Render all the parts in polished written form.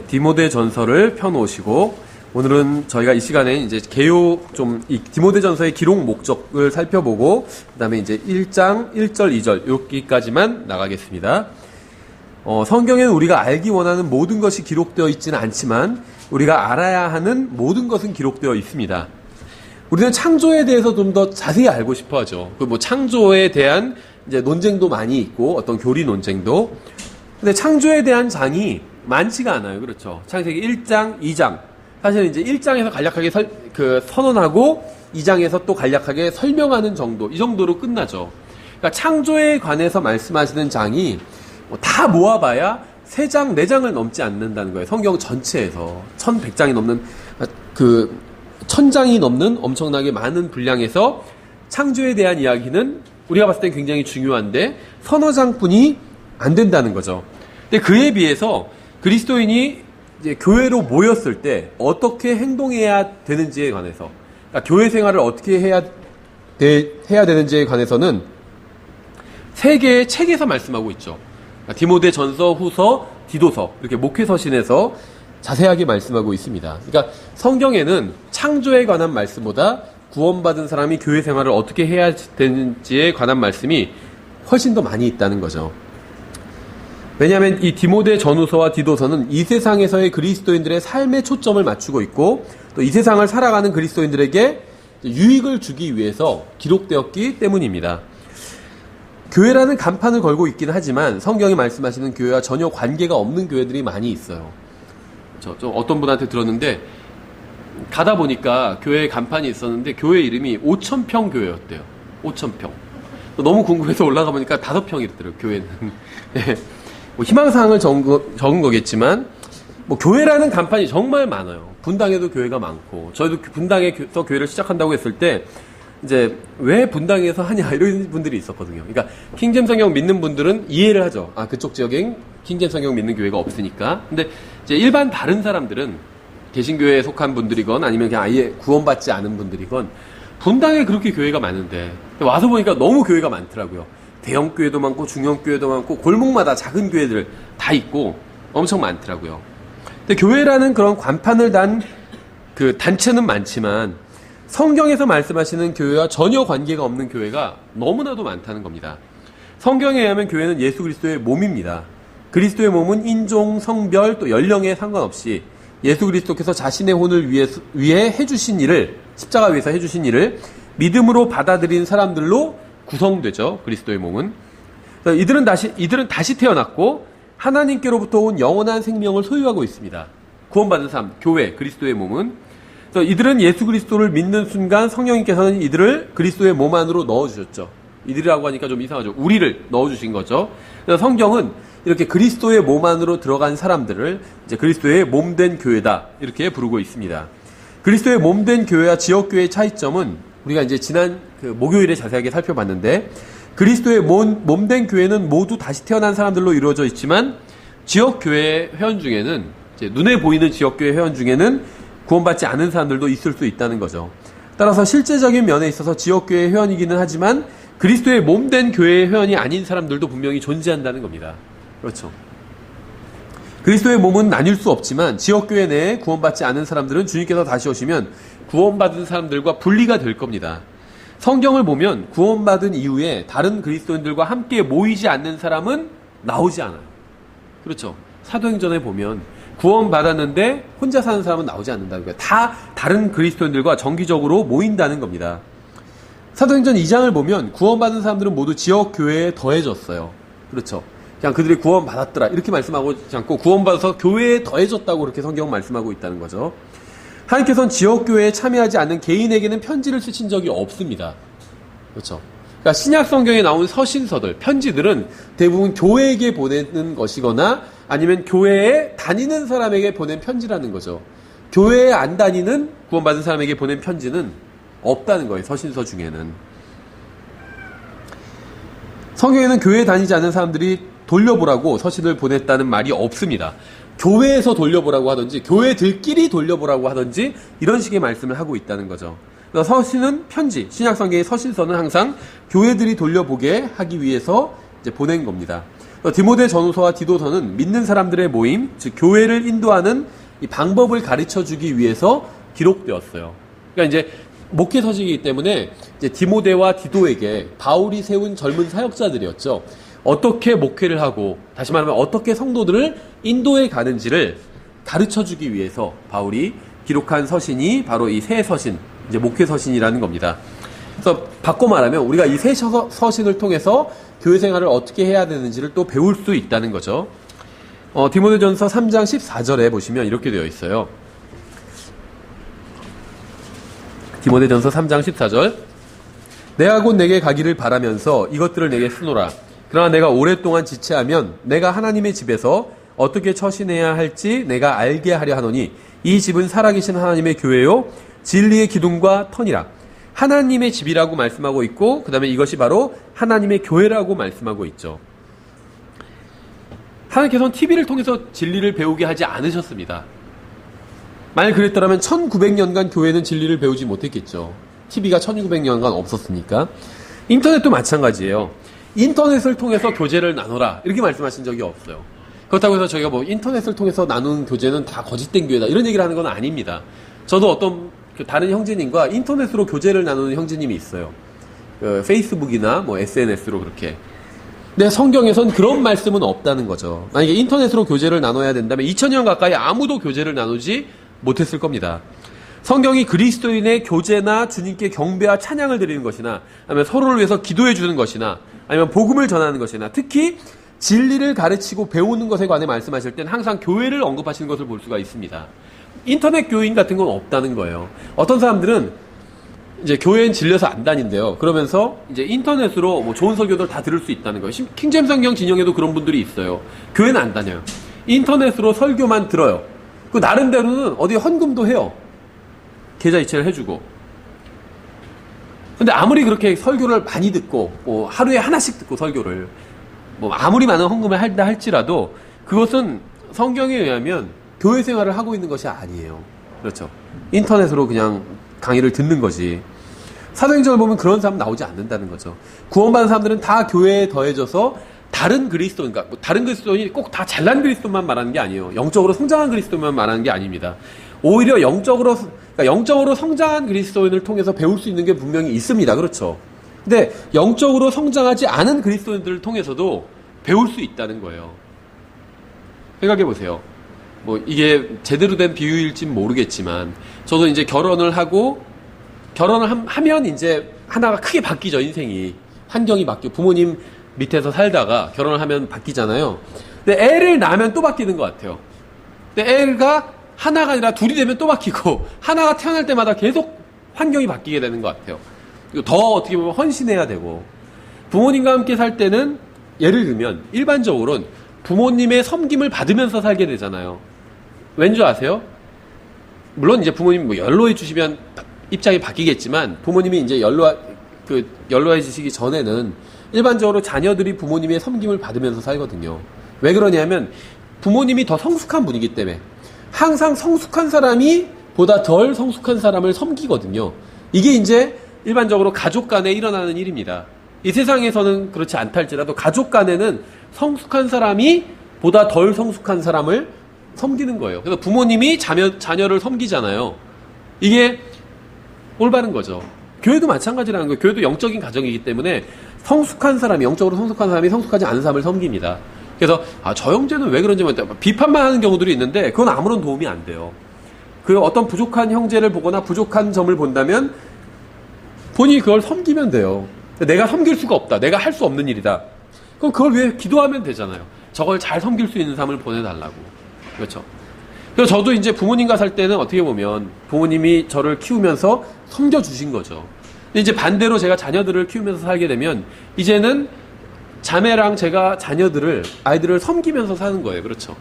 디모데 전서를 펴놓으시고, 오늘은 저희가 이 시간에 이제 이 디모데 전서의 기록 목적을 살펴보고, 그 다음에 이제 1장 1절 2절 여기까지만 나가겠습니다. 성경에는 우리가 알기 원하는 모든 것이 기록되어 있지는 않지만 우리가 알아야 하는 모든 것은 기록되어 있습니다. 우리는 창조에 대해서 좀 더 자세히 알고 싶어 하죠. 창조에 대한 이제 논쟁도 많이 있고, 어떤 교리 논쟁도. 근데 창조에 대한 장이 많지가 않아요. 그렇죠. 창세기 1장, 2장. 사실 이제 1장에서 간략하게 선언하고 2장에서 또 간략하게 설명하는 정도, 이 정도로 끝나죠. 그러니까 창조에 관해서 말씀하시는 장이 다 모아봐야 3장, 4장을 넘지 않는다는 거예요. 성경 전체에서 1100장이 넘는 1000장이 넘는 엄청나게 많은 분량에서 창조에 대한 이야기는 우리가 봤을 때 굉장히 중요한데 서너 장뿐이 안 된다는 거죠. 근데 그에 비해서 그리스도인이 이제 교회로 모였을 때 어떻게 행동해야 되는지에 관해서, 그러니까 교회 생활을 어떻게 해야 되는지에 관해서는 3개의 책에서 말씀하고 있죠. 그러니까 디모데 전서, 후서, 디도서, 이렇게 목회서신에서 자세하게 말씀하고 있습니다. 그러니까 성경에는 창조에 관한 말씀보다 구원받은 사람이 교회 생활을 어떻게 해야 되는지에 관한 말씀이 훨씬 더 많이 있다는 거죠. 왜냐하면 이 디모데 전후서와 디도서는 이 세상에서의 그리스도인들의 삶에 초점을 맞추고 있고, 또 이 세상을 살아가는 그리스도인들에게 유익을 주기 위해서 기록되었기 때문입니다. 교회라는 간판을 걸고 있긴 하지만 성경이 말씀하시는 교회와 전혀 관계가 없는 교회들이 많이 있어요. 좀 어떤 분한테 들었는데, 가다 보니까 교회에 간판이 있었는데 교회 이름이 5000평 교회였대요. 5000평. 너무 궁금해서 올라가 보니까 5평이더라고요, 교회는. 네. 희망사항을 적은 거겠지만, 교회라는 간판이 정말 많아요. 분당에도 교회가 많고, 저희도 분당에서 교회를 시작한다고 했을 때, 이제, 왜 분당에서 하냐, 이런 분들이 있었거든요. 그러니까, 킹잼 성경 믿는 분들은 이해를 하죠. 그쪽 지역엔 킹잼 성경 믿는 교회가 없으니까. 근데, 이제 일반 다른 사람들은, 개신교회에 속한 분들이건, 아니면 그냥 아예 구원받지 않은 분들이건, 분당에 그렇게 교회가 많은데, 와서 보니까 너무 교회가 많더라고요. 대형 교회도 많고 중형 교회도 많고 골목마다 작은 교회들 다 있고 엄청 많더라고요. 근데 교회라는 그런 간판을 단 단체는 많지만 성경에서 말씀하시는 교회와 전혀 관계가 없는 교회가 너무나도 많다는 겁니다. 성경에 의하면 교회는 예수 그리스도의 몸입니다. 그리스도의 몸은 인종, 성별, 또 연령에 상관없이 예수 그리스도께서 자신의 혼을 위해 해주신 일을, 십자가 위에서 해주신 일을 믿음으로 받아들인 사람들로 구성되죠. 그리스도의 몸은. 이들은 다시 태어났고 하나님께로부터 온 영원한 생명을 소유하고 있습니다. 구원받은 사람, 교회, 그리스도의 몸은. 이들은 예수 그리스도를 믿는 순간 성령님께서는 이들을 그리스도의 몸 안으로 넣어주셨죠. 이들이라고 하니까 좀 이상하죠. 우리를 넣어주신 거죠. 그래서 성경은 이렇게 그리스도의 몸 안으로 들어간 사람들을 이제 그리스도의 몸된 교회다, 이렇게 부르고 있습니다. 그리스도의 몸된 교회와 지역교회의 차이점은 우리가 이제 지난 목요일에 자세하게 살펴봤는데, 그리스도의 몸된 교회는 모두 다시 태어난 사람들로 이루어져 있지만, 지역교회 회원 중에는, 이제 눈에 보이는 지역교회 회원 중에는 구원받지 않은 사람들도 있을 수 있다는 거죠. 따라서 실제적인 면에 있어서 지역교회 회원이기는 하지만, 그리스도의 몸된 교회 회원이 아닌 사람들도 분명히 존재한다는 겁니다. 그렇죠. 그리스도의 몸은 나뉠 수 없지만, 지역교회 내에 구원받지 않은 사람들은 주님께서 다시 오시면 구원받은 사람들과 분리가 될 겁니다. 성경을 보면 구원받은 이후에 다른 그리스도인들과 함께 모이지 않는 사람은 나오지 않아요. 그렇죠. 사도행전에 보면 구원받았는데 혼자 사는 사람은 나오지 않는다는 거예요. 다 다른 그리스도인들과 정기적으로 모인다는 겁니다. 사도행전 2장을 보면 구원받은 사람들은 모두 지역교회에 더해졌어요. 그렇죠. 그냥 그들이 구원받았더라, 이렇게 말씀하지 않고 구원받아서 교회에 더해졌다고 그렇게 성경은 말씀하고 있다는 거죠. 하나님께서는 지역교회에 참여하지 않는 개인에게는 편지를 쓰신 적이 없습니다. 그렇죠. 그러니까 신약 성경에 나온 서신서들, 편지들은 대부분 교회에게 보내는 것이거나 아니면 교회에 다니는 사람에게 보낸 편지라는 거죠. 교회에 안 다니는 구원받은 사람에게 보낸 편지는 없다는 거예요. 서신서 중에는. 성경에는 교회에 다니지 않는 사람들이 돌려보라고 서신을 보냈다는 말이 없습니다. 교회에서 돌려보라고 하든지 교회들끼리 돌려보라고 하든지 이런 식의 말씀을 하고 있다는 거죠. 그래서 서신은 편지, 신약 성경의 서신서는 항상 교회들이 돌려보게 하기 위해서 이제 보낸 겁니다. 디모데 전후서와 디도서는 믿는 사람들의 모임, 즉 교회를 인도하는 이 방법을 가르쳐주기 위해서 기록되었어요. 그러니까 이제 목회 서식이기 때문에 이제 디모데와 디도에게 바울이 세운 젊은 사역자들이었죠. 어떻게 목회를 하고, 다시 말하면 어떻게 성도들을 인도해 가는지를 가르쳐주기 위해서 바울이 기록한 서신이 바로 이 새 서신, 이제 목회 서신이라는 겁니다. 그래서 바꿔 말하면 우리가 이 새 서신을 통해서 교회 생활을 어떻게 해야 되는지를 또 배울 수 있다는 거죠. 디모데전서 3장 14절에 보시면 이렇게 되어 있어요. 디모데전서 3장 14절. 내가 곧 내게 가기를 바라면서 이것들을 내게 쓰노라. 그러나 내가 오랫동안 지체하면 내가 하나님의 집에서 어떻게 처신해야 할지 내가 알게 하려 하노니 이 집은 살아계신 하나님의 교회요 진리의 기둥과 터니라. 하나님의 집이라고 말씀하고 있고 그 다음에 이것이 바로 하나님의 교회라고 말씀하고 있죠. 하나님께서는 TV를 통해서 진리를 배우게 하지 않으셨습니다. 만약 그랬더라면 1900년간 교회는 진리를 배우지 못했겠죠. TV가 1900년간 없었으니까. 인터넷도 마찬가지예요. 인터넷을 통해서 교제를 나눠라 이렇게 말씀하신 적이 없어요. 그렇다고 해서 저희가 뭐 인터넷을 통해서 나눈 교제는 다 거짓된 교회다 이런 얘기를 하는 건 아닙니다. 저도 어떤 다른 형제님과 인터넷으로 교제를 나누는 형제님이 있어요. 페이스북이나 뭐 SNS로 그렇게. 근데 성경에선 그런 말씀은 없다는 거죠. 만약에 인터넷으로 교제를 나눠야 된다면 2000년 가까이 아무도 교제를 나누지 못했을 겁니다. 성경이 그리스도인의 교제나 주님께 경배와 찬양을 드리는 것이나 아니면 서로를 위해서 기도해 주는 것이나 아니면 복음을 전하는 것이나 특히 진리를 가르치고 배우는 것에 관해 말씀하실 땐 항상 교회를 언급하시는 것을 볼 수가 있습니다. 인터넷 교인 같은 건 없다는 거예요. 어떤 사람들은 이제 교회엔 질려서 안 다닌대요. 그러면서 이제 인터넷으로 뭐 좋은 설교들 다 들을 수 있다는 거예요. 킹잼 성경 진영에도 그런 분들이 있어요. 교회는 안 다녀요. 인터넷으로 설교만 들어요. 그 나름대로는 어디 헌금도 해요. 계좌 이체를 해주고. 근데 아무리 그렇게 설교를 많이 듣고 뭐 하루에 하나씩 듣고 설교를 뭐 아무리 많은 헌금을 한다 할지라도 그것은 성경에 의하면 교회 생활을 하고 있는 것이 아니에요. 그렇죠. 인터넷으로 그냥 강의를 듣는 거지. 사도행전을 보면 그런 사람 나오지 않는다는 거죠. 구원받은 사람들은 다 교회에 더해져서 다른 그리스도인, 그러니까 뭐 다른 그리스도인이 꼭 다 잘난 그리스도만 말하는 게 아니에요. 영적으로 성장한 그리스도만 말하는 게 아닙니다. 오히려 영적으로 성장한 그리스도인을 통해서 배울 수 있는 게 분명히 있습니다. 그렇죠. 근데 영적으로 성장하지 않은 그리스도인들을 통해서도 배울 수 있다는 거예요. 생각해 보세요. 뭐 이게 제대로 된 비유일진 모르겠지만 저도 이제 결혼을 하면 이제 하나가 크게 바뀌죠. 인생이 환경이 바뀌고 부모님 밑에서 살다가 결혼을 하면 바뀌잖아요. 근데 애를 낳으면 또 바뀌는 것 같아요. 근데 애가 하나가 아니라 둘이 되면 또 바뀌고 하나가 태어날 때마다 계속 환경이 바뀌게 되는 것 같아요. 그리고 더 어떻게 보면 헌신해야 되고 부모님과 함께 살 때는 예를 들면 일반적으로는 부모님의 섬김을 받으면서 살게 되잖아요. 왠 줄 아세요? 물론 이제 부모님 뭐 연로해 주시면 입장이 바뀌겠지만 부모님이 이제 연로해지시기 전에는 일반적으로 자녀들이 부모님의 섬김을 받으면서 살거든요. 왜 그러냐면 부모님이 더 성숙한 분이기 때문에 항상 성숙한 사람이 보다 덜 성숙한 사람을 섬기거든요. 이게 이제 일반적으로 가족 간에 일어나는 일입니다. 이 세상에서는 그렇지 않다 할지라도 가족 간에는 성숙한 사람이 보다 덜 성숙한 사람을 섬기는 거예요. 그래서 부모님이 자녀를 섬기잖아요. 이게 올바른 거죠. 교회도 마찬가지라는 거예요. 교회도 영적인 가정이기 때문에 성숙한 사람이, 영적으로 성숙한 사람이 성숙하지 않은 사람을 섬깁니다. 그래서 저 형제는 왜 그런지 비판만 하는 경우들이 있는데 그건 아무런 도움이 안 돼요. 그 어떤 부족한 형제를 보거나 부족한 점을 본다면 본인이 그걸 섬기면 돼요. 내가 섬길 수가 없다. 내가 할 수 없는 일이다. 그럼 그걸 위해 기도하면 되잖아요. 저걸 잘 섬길 수 있는 삶을 보내달라고. 그렇죠. 그래서 저도 이제 부모님과 살 때는 어떻게 보면 부모님이 저를 키우면서 섬겨주신 거죠. 근데 이제 반대로 제가 자녀들을 키우면서 살게 되면 이제는 자매랑 제가 아이들을 섬기면서 사는 거예요. 그렇죠.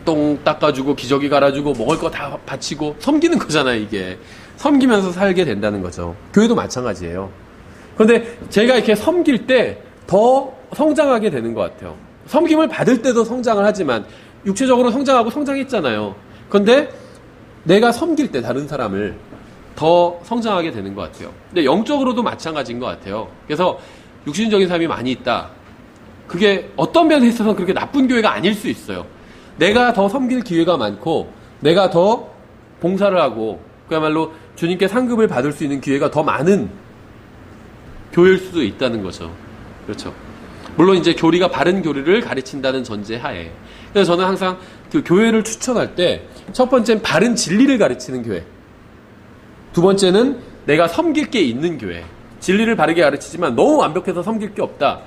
똥 닦아주고 기저귀 갈아주고 먹을 거 다 바치고 섬기는 거잖아요. 이게 섬기면서 살게 된다는 거죠. 교회도 마찬가지예요. 그런데 제가 이렇게 섬길 때 더 성장하게 되는 것 같아요. 섬김을 받을 때도 성장을 하지만 육체적으로 성장하고 성장했잖아요. 그런데 내가 섬길 때 다른 사람을 더 성장하게 되는 것 같아요. 근데 영적으로도 마찬가지인 것 같아요. 그래서 육신적인 삶이 많이 있다. 그게 어떤 면에 있어서는 그렇게 나쁜 교회가 아닐 수 있어요. 내가 더 섬길 기회가 많고 내가 더 봉사를 하고 그야말로 주님께 상급을 받을 수 있는 기회가 더 많은 교회일 수도 있다는 거죠. 그렇죠. 물론 이제 교리가 바른 교리를 가르친다는 전제하에. 그래서 저는 항상 그 교회를 추천할 때 첫 번째는 바른 진리를 가르치는 교회. 두 번째는 내가 섬길 게 있는 교회. 진리를 바르게 가르치지만 너무 완벽해서 섬길 게 없다.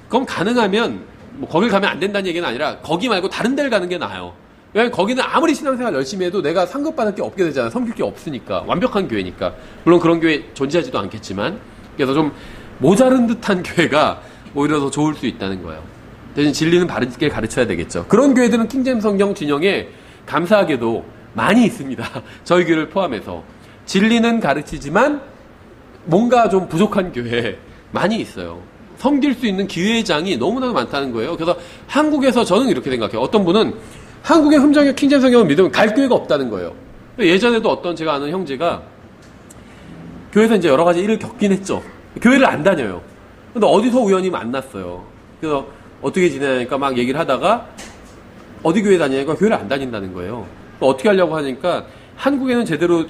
그럼 가능하면 뭐 거길 가면 안 된다는 얘기는 아니라 거기 말고 다른 데를 가는 게 나아요. 왜냐면 거기는 아무리 신앙생활 열심히 해도 내가 상급받을 게 없게 되잖아. 섬길 게 없으니까. 완벽한 교회니까. 물론 그런 교회 존재하지도 않겠지만. 그래서 좀 모자른 듯한 교회가 오히려 더 좋을 수 있다는 거예요. 대신 진리는 바르게 가르쳐야 되겠죠. 그런 교회들은 킹제임스 성경 진영에 감사하게도 많이 있습니다. 저희 교회를 포함해서. 진리는 가르치지만 뭔가 좀 부족한 교회 많이 있어요. 섬길 수 있는 기회장이 너무나 많다는 거예요. 그래서 한국에서 저는 이렇게 생각해요. 어떤 분은 한국의 흠정의 킹제임스 성경을 믿으면 갈 교회가 없다는 거예요. 예전에도 어떤 제가 아는 형제가 교회에서 이제 여러 가지 일을 겪긴 했죠. 교회를 안 다녀요. 근데 어디서 우연히 만났어요. 그래서 어떻게 지내냐니까 막 얘기를 하다가 어디 교회 다니냐니까 교회를 안 다닌다는 거예요. 어떻게 하려고 하니까 한국에는 제대로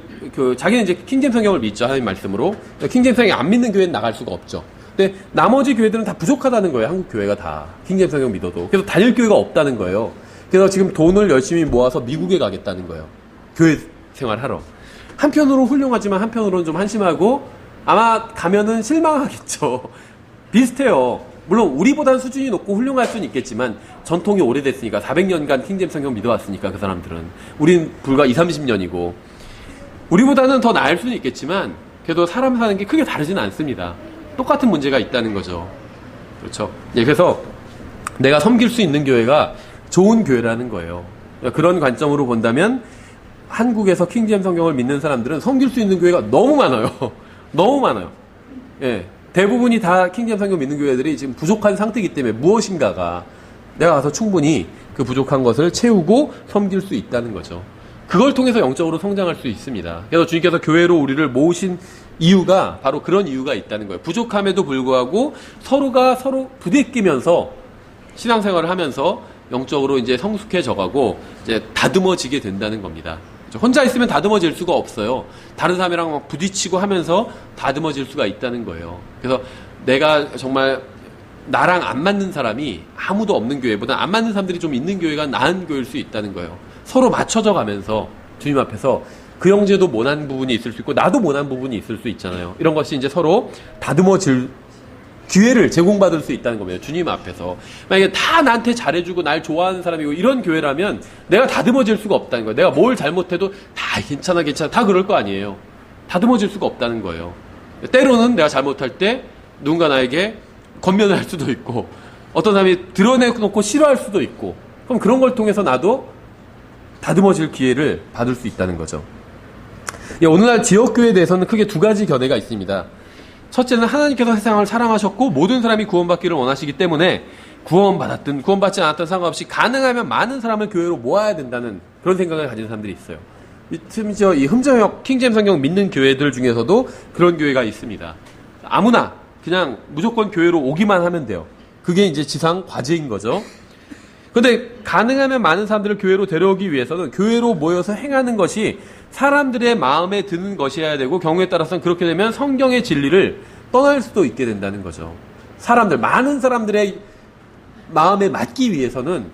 자기는 이제 킹제임스 성경을 믿죠. 하나님 말씀으로. 킹제임스 성경 안 믿는 교회는 나갈 수가 없죠. 근데 나머지 교회들은 다 부족하다는 거예요. 한국 교회가 다. 킹제임스 성경 믿어도. 그래서 다닐 교회가 없다는 거예요. 그래서 지금 돈을 열심히 모아서 미국에 가겠다는 거예요. 교회 생활하러. 한편으로 훌륭하지만 한편으로는 좀 한심하고 아마 가면은 실망하겠죠. 비슷해요. 물론 우리보다는 수준이 높고 훌륭할 수는 있겠지만 전통이 오래됐으니까 400년간 킹제임스 성경 믿어왔으니까 그 사람들은. 우린 불과 20, 30년이고 우리보다는 더 나을 수는 있겠지만 그래도 사람 사는 게 크게 다르지는 않습니다. 똑같은 문제가 있다는 거죠. 그렇죠. 예, 그래서 내가 섬길 수 있는 교회가 좋은 교회라는 거예요. 그런 관점으로 본다면 한국에서 킹제임스 성경을 믿는 사람들은 섬길 수 있는 교회가 너무 많아요. 너무 많아요. 예. 대부분이 다 킹제임스 성경 믿는 교회들이 지금 부족한 상태이기 때문에 무엇인가가 내가 가서 충분히 그 부족한 것을 채우고 섬길 수 있다는 거죠. 그걸 통해서 영적으로 성장할 수 있습니다. 그래서 주님께서 교회로 우리를 모으신 이유가 바로 그런 이유가 있다는 거예요. 부족함에도 불구하고 서로가 서로 부대끼면서 신앙생활을 하면서 영적으로 이제 성숙해져가고 이제 다듬어지게 된다는 겁니다. 혼자 있으면 다듬어질 수가 없어요. 다른 사람이랑 막 부딪히고 하면서 다듬어질 수가 있다는 거예요. 그래서 내가 정말 나랑 안 맞는 사람이 아무도 없는 교회보다 안 맞는 사람들이 좀 있는 교회가 나은 교회일 수 있다는 거예요. 서로 맞춰져 가면서 주님 앞에서 그 형제도 모난 부분이 있을 수 있고 나도 모난 부분이 있을 수 있잖아요. 이런 것이 이제 서로 다듬어질 기회를 제공받을 수 있다는 겁니다. 주님 앞에서. 만약에 다 나한테 잘해주고 날 좋아하는 사람이고 이런 교회라면 내가 다듬어질 수가 없다는 거예요. 내가 뭘 잘못해도 다 괜찮아 다 그럴 거 아니에요. 다듬어질 수가 없다는 거예요. 때로는 내가 잘못할 때 누군가 나에게 권면을 할 수도 있고 어떤 사람이 드러내놓고 싫어할 수도 있고 그럼 그런 걸 통해서 나도 다듬어질 기회를 받을 수 있다는 거죠. 오늘날 지역교회에 대해서는 크게 두 가지 견해가 있습니다. 첫째는 하나님께서 세상을 사랑하셨고 모든 사람이 구원받기를 원하시기 때문에 구원받았든 구원받지 않았든 상관없이 가능하면 많은 사람을 교회로 모아야 된다는 그런 생각을 가진 사람들이 있어요. 심지어 이 흠정역 킹제임스 성경 믿는 교회들 중에서도 그런 교회가 있습니다. 아무나 그냥 무조건 교회로 오기만 하면 돼요. 그게 이제 지상 과제인 거죠. 그런데 가능하면 많은 사람들을 교회로 데려오기 위해서는 교회로 모여서 행하는 것이 사람들의 마음에 드는 것이어야 되고 경우에 따라서는 그렇게 되면 성경의 진리를 떠날 수도 있게 된다는 거죠. 많은 사람들의 마음에 맞기 위해서는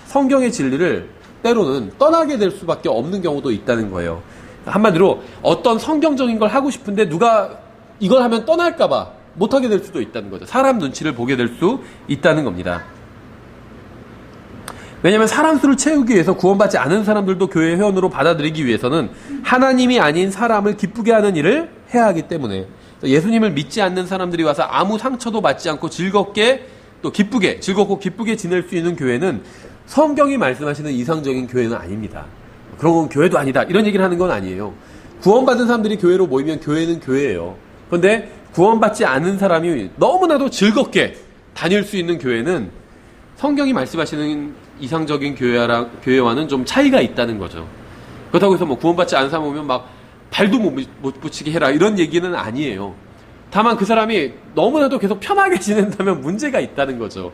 성경의 진리를 때로는 떠나게 될 수밖에 없는 경우도 있다는 거예요. 한마디로 어떤 성경적인 걸 하고 싶은데 누가 이걸 하면 떠날까봐 못하게 될 수도 있다는 거죠. 사람 눈치를 보게 될 수 있다는 겁니다. 왜냐하면 사람 수를 채우기 위해서 구원받지 않은 사람들도 교회 회원으로 받아들이기 위해서는 하나님이 아닌 사람을 기쁘게 하는 일을 해야 하기 때문에 예수님을 믿지 않는 사람들이 와서 아무 상처도 받지 않고 즐겁게 또 즐겁고 기쁘게 지낼 수 있는 교회는 성경이 말씀하시는 이상적인 교회는 아닙니다. 그런 건 교회도 아니다. 이런 얘기를 하는 건 아니에요. 구원받은 사람들이 교회로 모이면 교회는 교회예요. 그런데 구원받지 않은 사람이 너무나도 즐겁게 다닐 수 있는 교회는 성경이 말씀하시는 이상적인 교회와는 좀 차이가 있다는 거죠. 그렇다고 해서 뭐 구원받지 않은 사람 오면 막 발도 못 붙이게 해라 이런 얘기는 아니에요. 다만 그 사람이 너무나도 계속 편하게 지낸다면 문제가 있다는 거죠.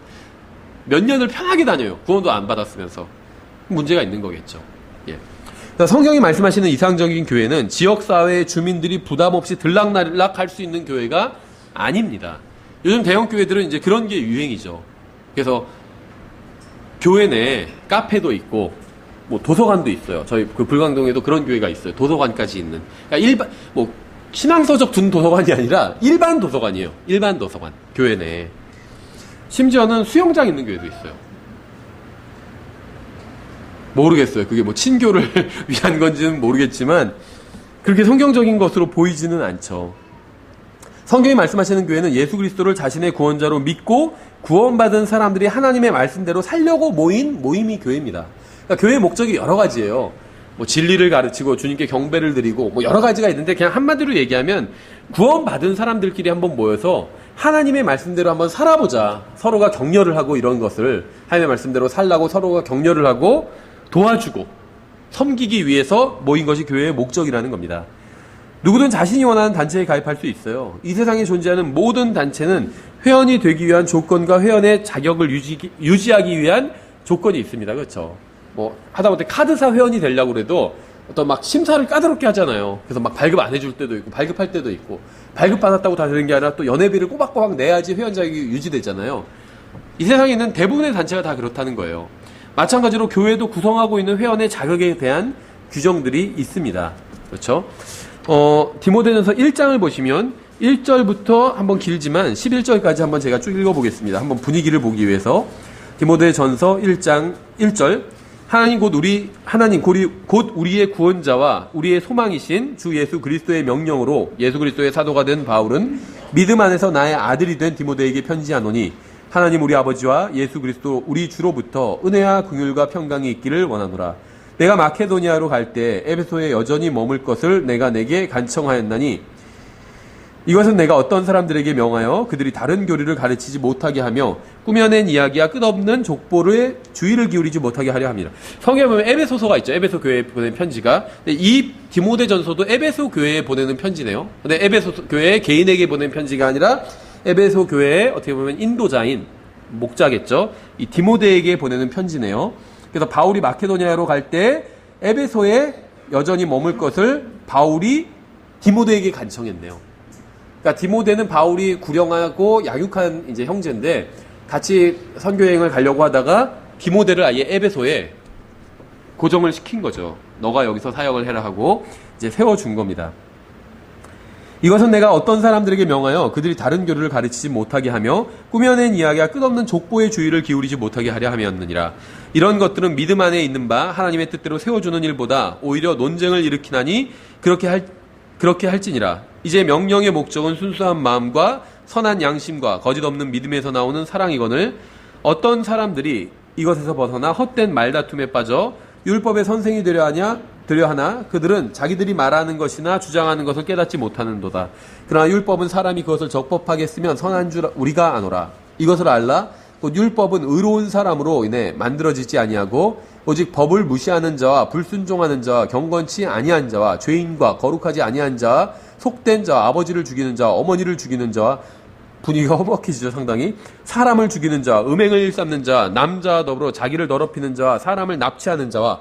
몇 년을 편하게 다녀요. 구원도 안 받았으면서. 문제가 있는 거겠죠. 예. 그러니까 성경이 말씀하시는 이상적인 교회는 지역사회의 주민들이 부담 없이 들락날락할 수 있는 교회가 아닙니다. 요즘 대형 교회들은 이제 그런 게 유행이죠. 그래서 교회 내에 카페도 있고, 뭐 도서관도 있어요. 저희 그 불광동에도 그런 교회가 있어요. 도서관까지 있는. 그러니까 신앙서적 둔 도서관이 아니라 일반 도서관이에요. 일반 도서관. 교회 내에. 심지어는 수영장 있는 교회도 있어요. 모르겠어요. 그게 뭐 친교를 위한 건지는 모르겠지만 그렇게 성경적인 것으로 보이지는 않죠. 성경이 말씀하시는 교회는 예수 그리스도를 자신의 구원자로 믿고 구원받은 사람들이 하나님의 말씀대로 살려고 모인 모임이 교회입니다. 그러니까 교회의 목적이 여러 가지예요. 뭐 진리를 가르치고 주님께 경배를 드리고 뭐 여러 가지가 있는데 그냥 한마디로 얘기하면 구원받은 사람들끼리 한번 모여서 하나님의 말씀대로 한번 살아보자. 서로가 격려를 하고 이런 것을 하나님의 말씀대로 살라고 서로가 격려를 하고 도와주고 섬기기 위해서 모인 것이 교회의 목적이라는 겁니다. 누구든 자신이 원하는 단체에 가입할 수 있어요. 이 세상에 존재하는 모든 단체는 회원이 되기 위한 조건과 회원의 자격을 유지하기 위한 조건이 있습니다. 그렇죠? 뭐 하다못해 카드사 회원이 되려고 그래도 어떤 막 심사를 까다롭게 하잖아요. 그래서 막 발급 안 해줄 때도 있고 발급할 때도 있고 발급 받았다고 다 되는 게 아니라 또 연회비를 꼬박꼬박 내야지 회원 자격이 유지되잖아요. 이 세상에 있는 대부분의 단체가 다 그렇다는 거예요. 마찬가지로 교회도 구성하고 있는 회원의 자격에 대한 규정들이 있습니다. 그렇죠? 디모데전서 1장을 보시면 1절부터 한번 길지만 11절까지 한번 제가 쭉 읽어보겠습니다. 한번 분위기를 보기 위해서. 디모데전서 1장 1절 하나님 곧 우리의 구원자와 우리의 소망이신 주 예수 그리스도의 명령으로 예수 그리스도의 사도가 된 바울은 믿음 안에서 나의 아들이 된 디모데에게 편지하노니 하나님 우리 아버지와 예수 그리스도 우리 주로부터 은혜와 긍휼과 평강이 있기를 원하노라. 내가 마케도니아로 갈 때 에베소에 여전히 머물 것을 내가 내게 간청하였나니 이것은 내가 어떤 사람들에게 명하여 그들이 다른 교리를 가르치지 못하게 하며 꾸며낸 이야기와 끝없는 족보를 주의를 기울이지 못하게 하려 합니다. 성경에 보면 에베소서가 있죠. 에베소 교회에 보낸 편지가. 근데 이 디모데전서도 에베소 교회에 보내는 편지네요. 근데 에베소 교회 개인에게 보낸 편지가 아니라 에베소 교회의 어떻게 보면 인도자인 목자겠죠. 이 디모데에게 보내는 편지네요. 그래서 바울이 마케도니아로 갈 때 에베소에 여전히 머물 것을 바울이 디모데에게 간청했네요. 그러니까 디모데는 바울이 구령하고 약육한 이제 형제인데 같이 선교여행을 가려고 하다가 디모데를 아예 에베소에 고정을 시킨 거죠. 너가 여기서 사역을 해라 하고 이제 세워준 겁니다. 이것은 내가 어떤 사람들에게 명하여 그들이 다른 교리를 가르치지 못하게 하며 꾸며낸 이야기와 끝없는 족보의 주의를 기울이지 못하게 하려 함이었느니라. 이런 것들은 믿음 안에 있는 바 하나님의 뜻대로 세워주는 일보다 오히려 논쟁을 일으키나니 그렇게 할지니라. 이제 명령의 목적은 순수한 마음과 선한 양심과 거짓 없는 믿음에서 나오는 사랑이거늘 어떤 사람들이 이것에서 벗어나 헛된 말다툼에 빠져 율법의 선생이 되려 하나 그들은 자기들이 말하는 것이나 주장하는 것을 깨닫지 못하는도다. 그러나 율법은 사람이 그것을 적법하게 쓰면 선한 줄 우리가 아노라. 이것을 알라. 곧 율법은 의로운 사람으로 인해 만들어지지 아니하고 오직 법을 무시하는 자와 불순종하는 자와 경건치 아니한 자와 죄인과 거룩하지 아니한 자와 속된 자와 아버지를 죽이는 자와 어머니를 죽이는 자와 분위기가 허벅해지죠. 상당히 사람을 죽이는 자와 음행을 일삼는 자와 남자와 더불어 자기를 더럽히는 자와 사람을 납치하는 자와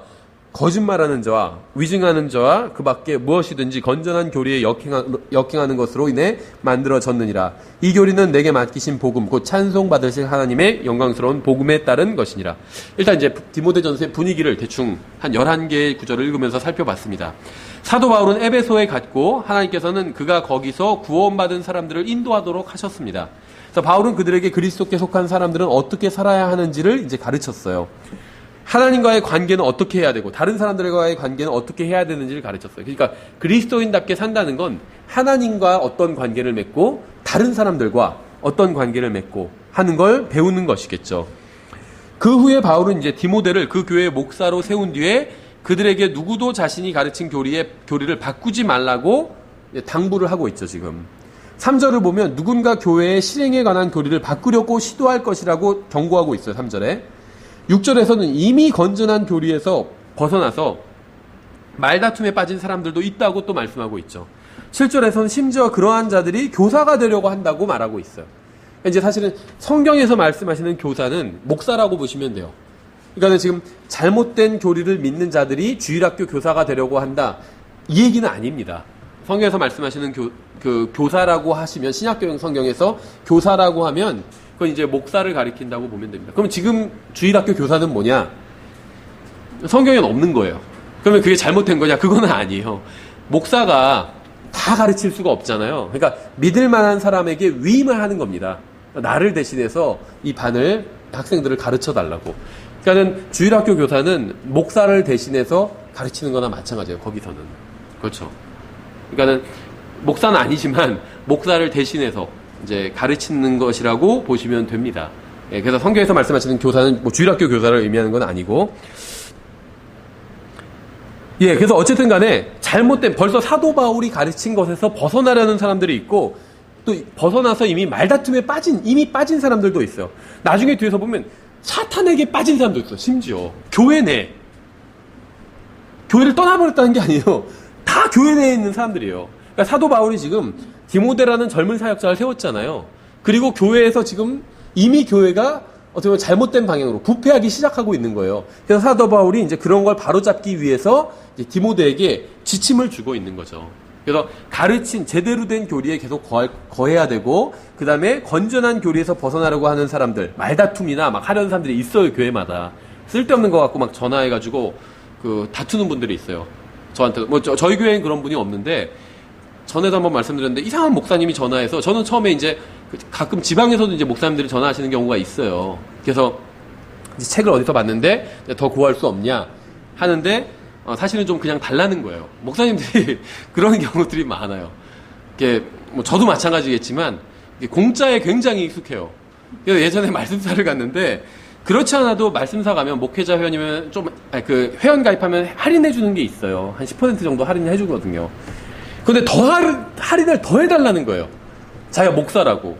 거짓말하는 자와 위증하는 자와 그 밖에 무엇이든지 건전한 교리에 역행하는 것으로 인해 만들어졌느니라. 이 교리는 내게 맡기신 복음 곧 찬송받으실 하나님의 영광스러운 복음에 따른 것이니라. 일단 이제 디모데전서의 분위기를 대충 한 11개의 구절을 읽으면서 살펴봤습니다. 사도 바울은 에베소에 갔고 하나님께서는 그가 거기서 구원받은 사람들을 인도하도록 하셨습니다. 그래서 바울은 그들에게 그리스도께 속한 사람들은 어떻게 살아야 하는지를 이제 가르쳤어요. 하나님과의 관계는 어떻게 해야 되고 다른 사람들과의 관계는 어떻게 해야 되는지를 가르쳤어요. 그러니까 그리스도인답게 산다는 건 하나님과 어떤 관계를 맺고 다른 사람들과 어떤 관계를 맺고 하는 걸 배우는 것이겠죠. 그 후에 바울은 이제 디모데를 그 교회의 목사로 세운 뒤에 그들에게 누구도 자신이 가르친 교리를 바꾸지 말라고 당부를 하고 있죠. 지금 3절을 보면 누군가 교회의 실행에 관한 교리를 바꾸려고 시도할 것이라고 경고하고 있어요. 3절에 6절에서는 이미 건전한 교리에서 벗어나서 말다툼에 빠진 사람들도 있다고 또 말씀하고 있죠. 7절에서는 심지어 그러한 자들이 교사가 되려고 한다고 말하고 있어요. 이제 사실은 성경에서 말씀하시는 교사는 목사라고 보시면 돼요. 그러니까 지금 잘못된 교리를 믿는 자들이 주일학교 교사가 되려고 한다. 이 얘기는 아닙니다. 성경에서 말씀하시는 교사라고 하시면, 신약교육 성경에서 교사라고 하면 그건 이제 목사를 가리킨다고 보면 됩니다. 그럼 지금 주일학교 교사는 뭐냐? 성경에는 없는 거예요. 그러면 그게 잘못된 거냐? 그건 아니에요. 목사가 다 가르칠 수가 없잖아요. 그러니까 믿을 만한 사람에게 위임을 하는 겁니다. 나를 대신해서 이 반을, 학생들을 가르쳐 달라고. 그러니까는 주일학교 교사는 목사를 대신해서 가르치는 거나 마찬가지예요. 거기서는. 그렇죠. 그러니까는 목사는 아니지만 목사를 대신해서 이제 가르치는 것이라고 보시면 됩니다. 예, 그래서 성경에서 말씀하시는 교사는 뭐 주일학교 교사를 의미하는 건 아니고, 예, 그래서 어쨌든 간에 잘못된, 벌써 사도 바울이 가르친 것에서 벗어나려는 사람들이 있고, 또 벗어나서 이미 말다툼에 이미 빠진 사람들도 있어요. 나중에 뒤에서 보면 사탄에게 빠진 사람도 있어요. 심지어 교회 내, 교회를 떠나버렸다는 게 아니에요. 다 교회 내에 있는 사람들이에요. 그러니까 사도 바울이 지금 디모데라는 젊은 사역자를 세웠잖아요. 그리고 교회에서 지금 이미 교회가 어떻게 보면 잘못된 방향으로 부패하기 시작하고 있는 거예요. 그래서 사도 바울이 이제 그런 걸 바로잡기 위해서 이제 디모데에게 지침을 주고 있는 거죠. 그래서 가르친 제대로 된 교리에 계속 거해야 되고, 그 다음에 건전한 교리에서 벗어나려고 하는 사람들, 말다툼이나 막 하려는 사람들이 있어요. 교회마다 쓸데없는 거 갖고 막 전화해가지고 다투는 분들이 있어요. 저한테 뭐 저희 교회엔 그런 분이 없는데, 전에도 한번 말씀드렸는데 이상한 목사님이 전화해서, 저는 처음에 이제 가끔 지방에서도 이제 목사님들이 전화하시는 경우가 있어요. 그래서 이제 책을 어디서 봤는데 더 구할 수 없냐 하는데, 사실은 좀 그냥 달라는 거예요. 목사님들이 그런 경우들이 많아요. 이게 뭐 저도 마찬가지겠지만 공짜에 굉장히 익숙해요. 그래서 예전에 말씀사를 갔는데, 그렇지 않아도 말씀사 가면 목회자 회원이면 회원 가입하면 할인해 주는 게 있어요. 한 10% 정도 할인해 주거든요. 근데 할인을 더 해달라는 거예요. 자기가 목사라고.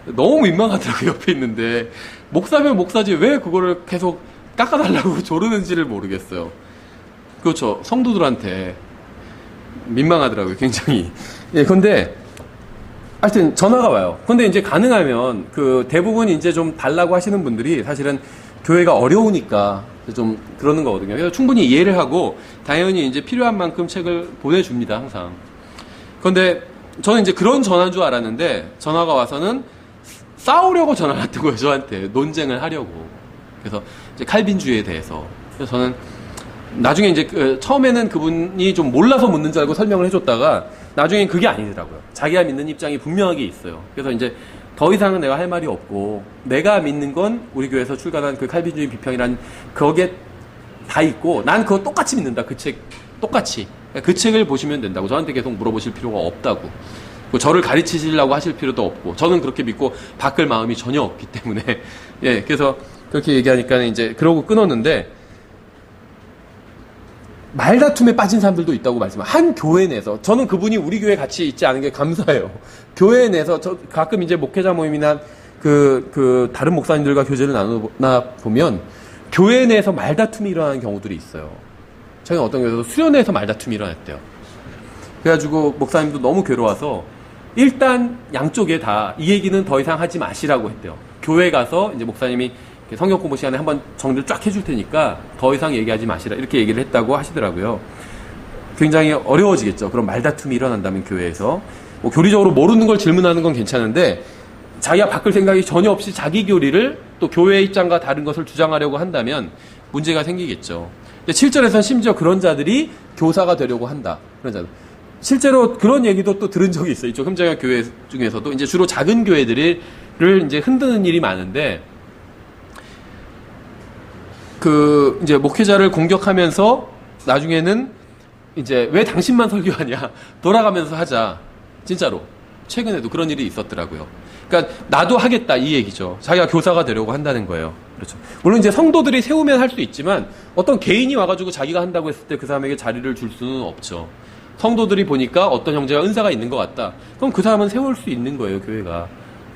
너무 민망하더라고요. 옆에 있는데 목사면 목사지 왜 그거를 계속 깎아달라고 조르는지를 모르겠어요. 그렇죠. 성도들한테 민망하더라고요. 굉장히. 예, 근데 하여튼 전화가 와요. 근데 이제 가능하면 대부분 이제 좀 달라고 하시는 분들이 사실은 교회가 어려우니까 좀 그러는 거거든요. 그래서 충분히 이해를 하고 당연히 이제 필요한 만큼 책을 보내줍니다. 항상. 그런데 저는 이제 그런 전화인 줄 알았는데, 전화가 와서는 싸우려고 전화를 했던 거예요. 저한테 논쟁을 하려고. 그래서 이제 칼빈주의에 대해서. 그래서 저는 나중에 이제 처음에는 그분이 좀 몰라서 묻는 줄 알고 설명을 해줬다가 나중엔 그게 아니더라고요. 자기가 믿는 입장이 분명하게 있어요. 그래서 이제 더 이상은 내가 할 말이 없고, 내가 믿는 건 우리 교회에서 출간한 그 칼빈주의 비평이란 거기에 다 있고, 난 그거 똑같이 믿는다. 그 책 똑같이. 그 책을 보시면 된다고. 저한테 계속 물어보실 필요가 없다고. 저를 가르치시려고 하실 필요도 없고, 저는 그렇게 믿고 바꿀 마음이 전혀 없기 때문에. 예, 그래서 그렇게 얘기하니까 이제 그러고 끊었는데, 말다툼에 빠진 사람들도 있다고 한 교회 내에서. 저는 그분이 우리 교회에 같이 있지 않은 게 감사해요. 교회 내에서 저 가끔 이제 목회자 모임이나 다른 목사님들과 교제를 나누나 보면 교회 내에서 말다툼이 일어나는 경우들이 있어요. 저희는 어떤 교회에서 수련회에서 말다툼이 일어났대요. 그래가지고 목사님도 너무 괴로워서 일단 양쪽에 다 이 얘기는 더 이상 하지 마시라고 했대요. 교회 가서 이제 목사님이 성경 공부 시간에 한번 정리를 쫙 해줄 테니까 더 이상 얘기하지 마시라, 이렇게 얘기를 했다고 하시더라고요. 굉장히 어려워지겠죠. 그런 말다툼이 일어난다면 교회에서. 뭐 교리적으로 모르는 걸 질문하는 건 괜찮은데, 자기가 바꿀 생각이 전혀 없이 자기 교리를 또 교회의 입장과 다른 것을 주장하려고 한다면 문제가 생기겠죠. 근데 7절에서는 심지어 그런 자들이 교사가 되려고 한다. 그런 자들. 실제로 그런 얘기도 또 들은 적이 있어요. 이쪽 흠자가 교회 중에서도 이제 주로 작은 교회들을 이제 흔드는 일이 많은데, 이제 목회자를 공격하면서 나중에는 이제 왜 당신만 설교하냐, 돌아가면서 하자. 진짜로 최근에도 그런 일이 있었더라고요. 그러니까 나도 하겠다, 이 얘기죠. 자기가 교사가 되려고 한다는 거예요. 그렇죠. 물론 이제 성도들이 세우면 할 수 있지만 어떤 개인이 와가지고 자기가 한다고 했을 때 그 사람에게 자리를 줄 수는 없죠. 성도들이 보니까 어떤 형제가 은사가 있는 것 같다. 그럼 그 사람은 세울 수 있는 거예요, 교회가.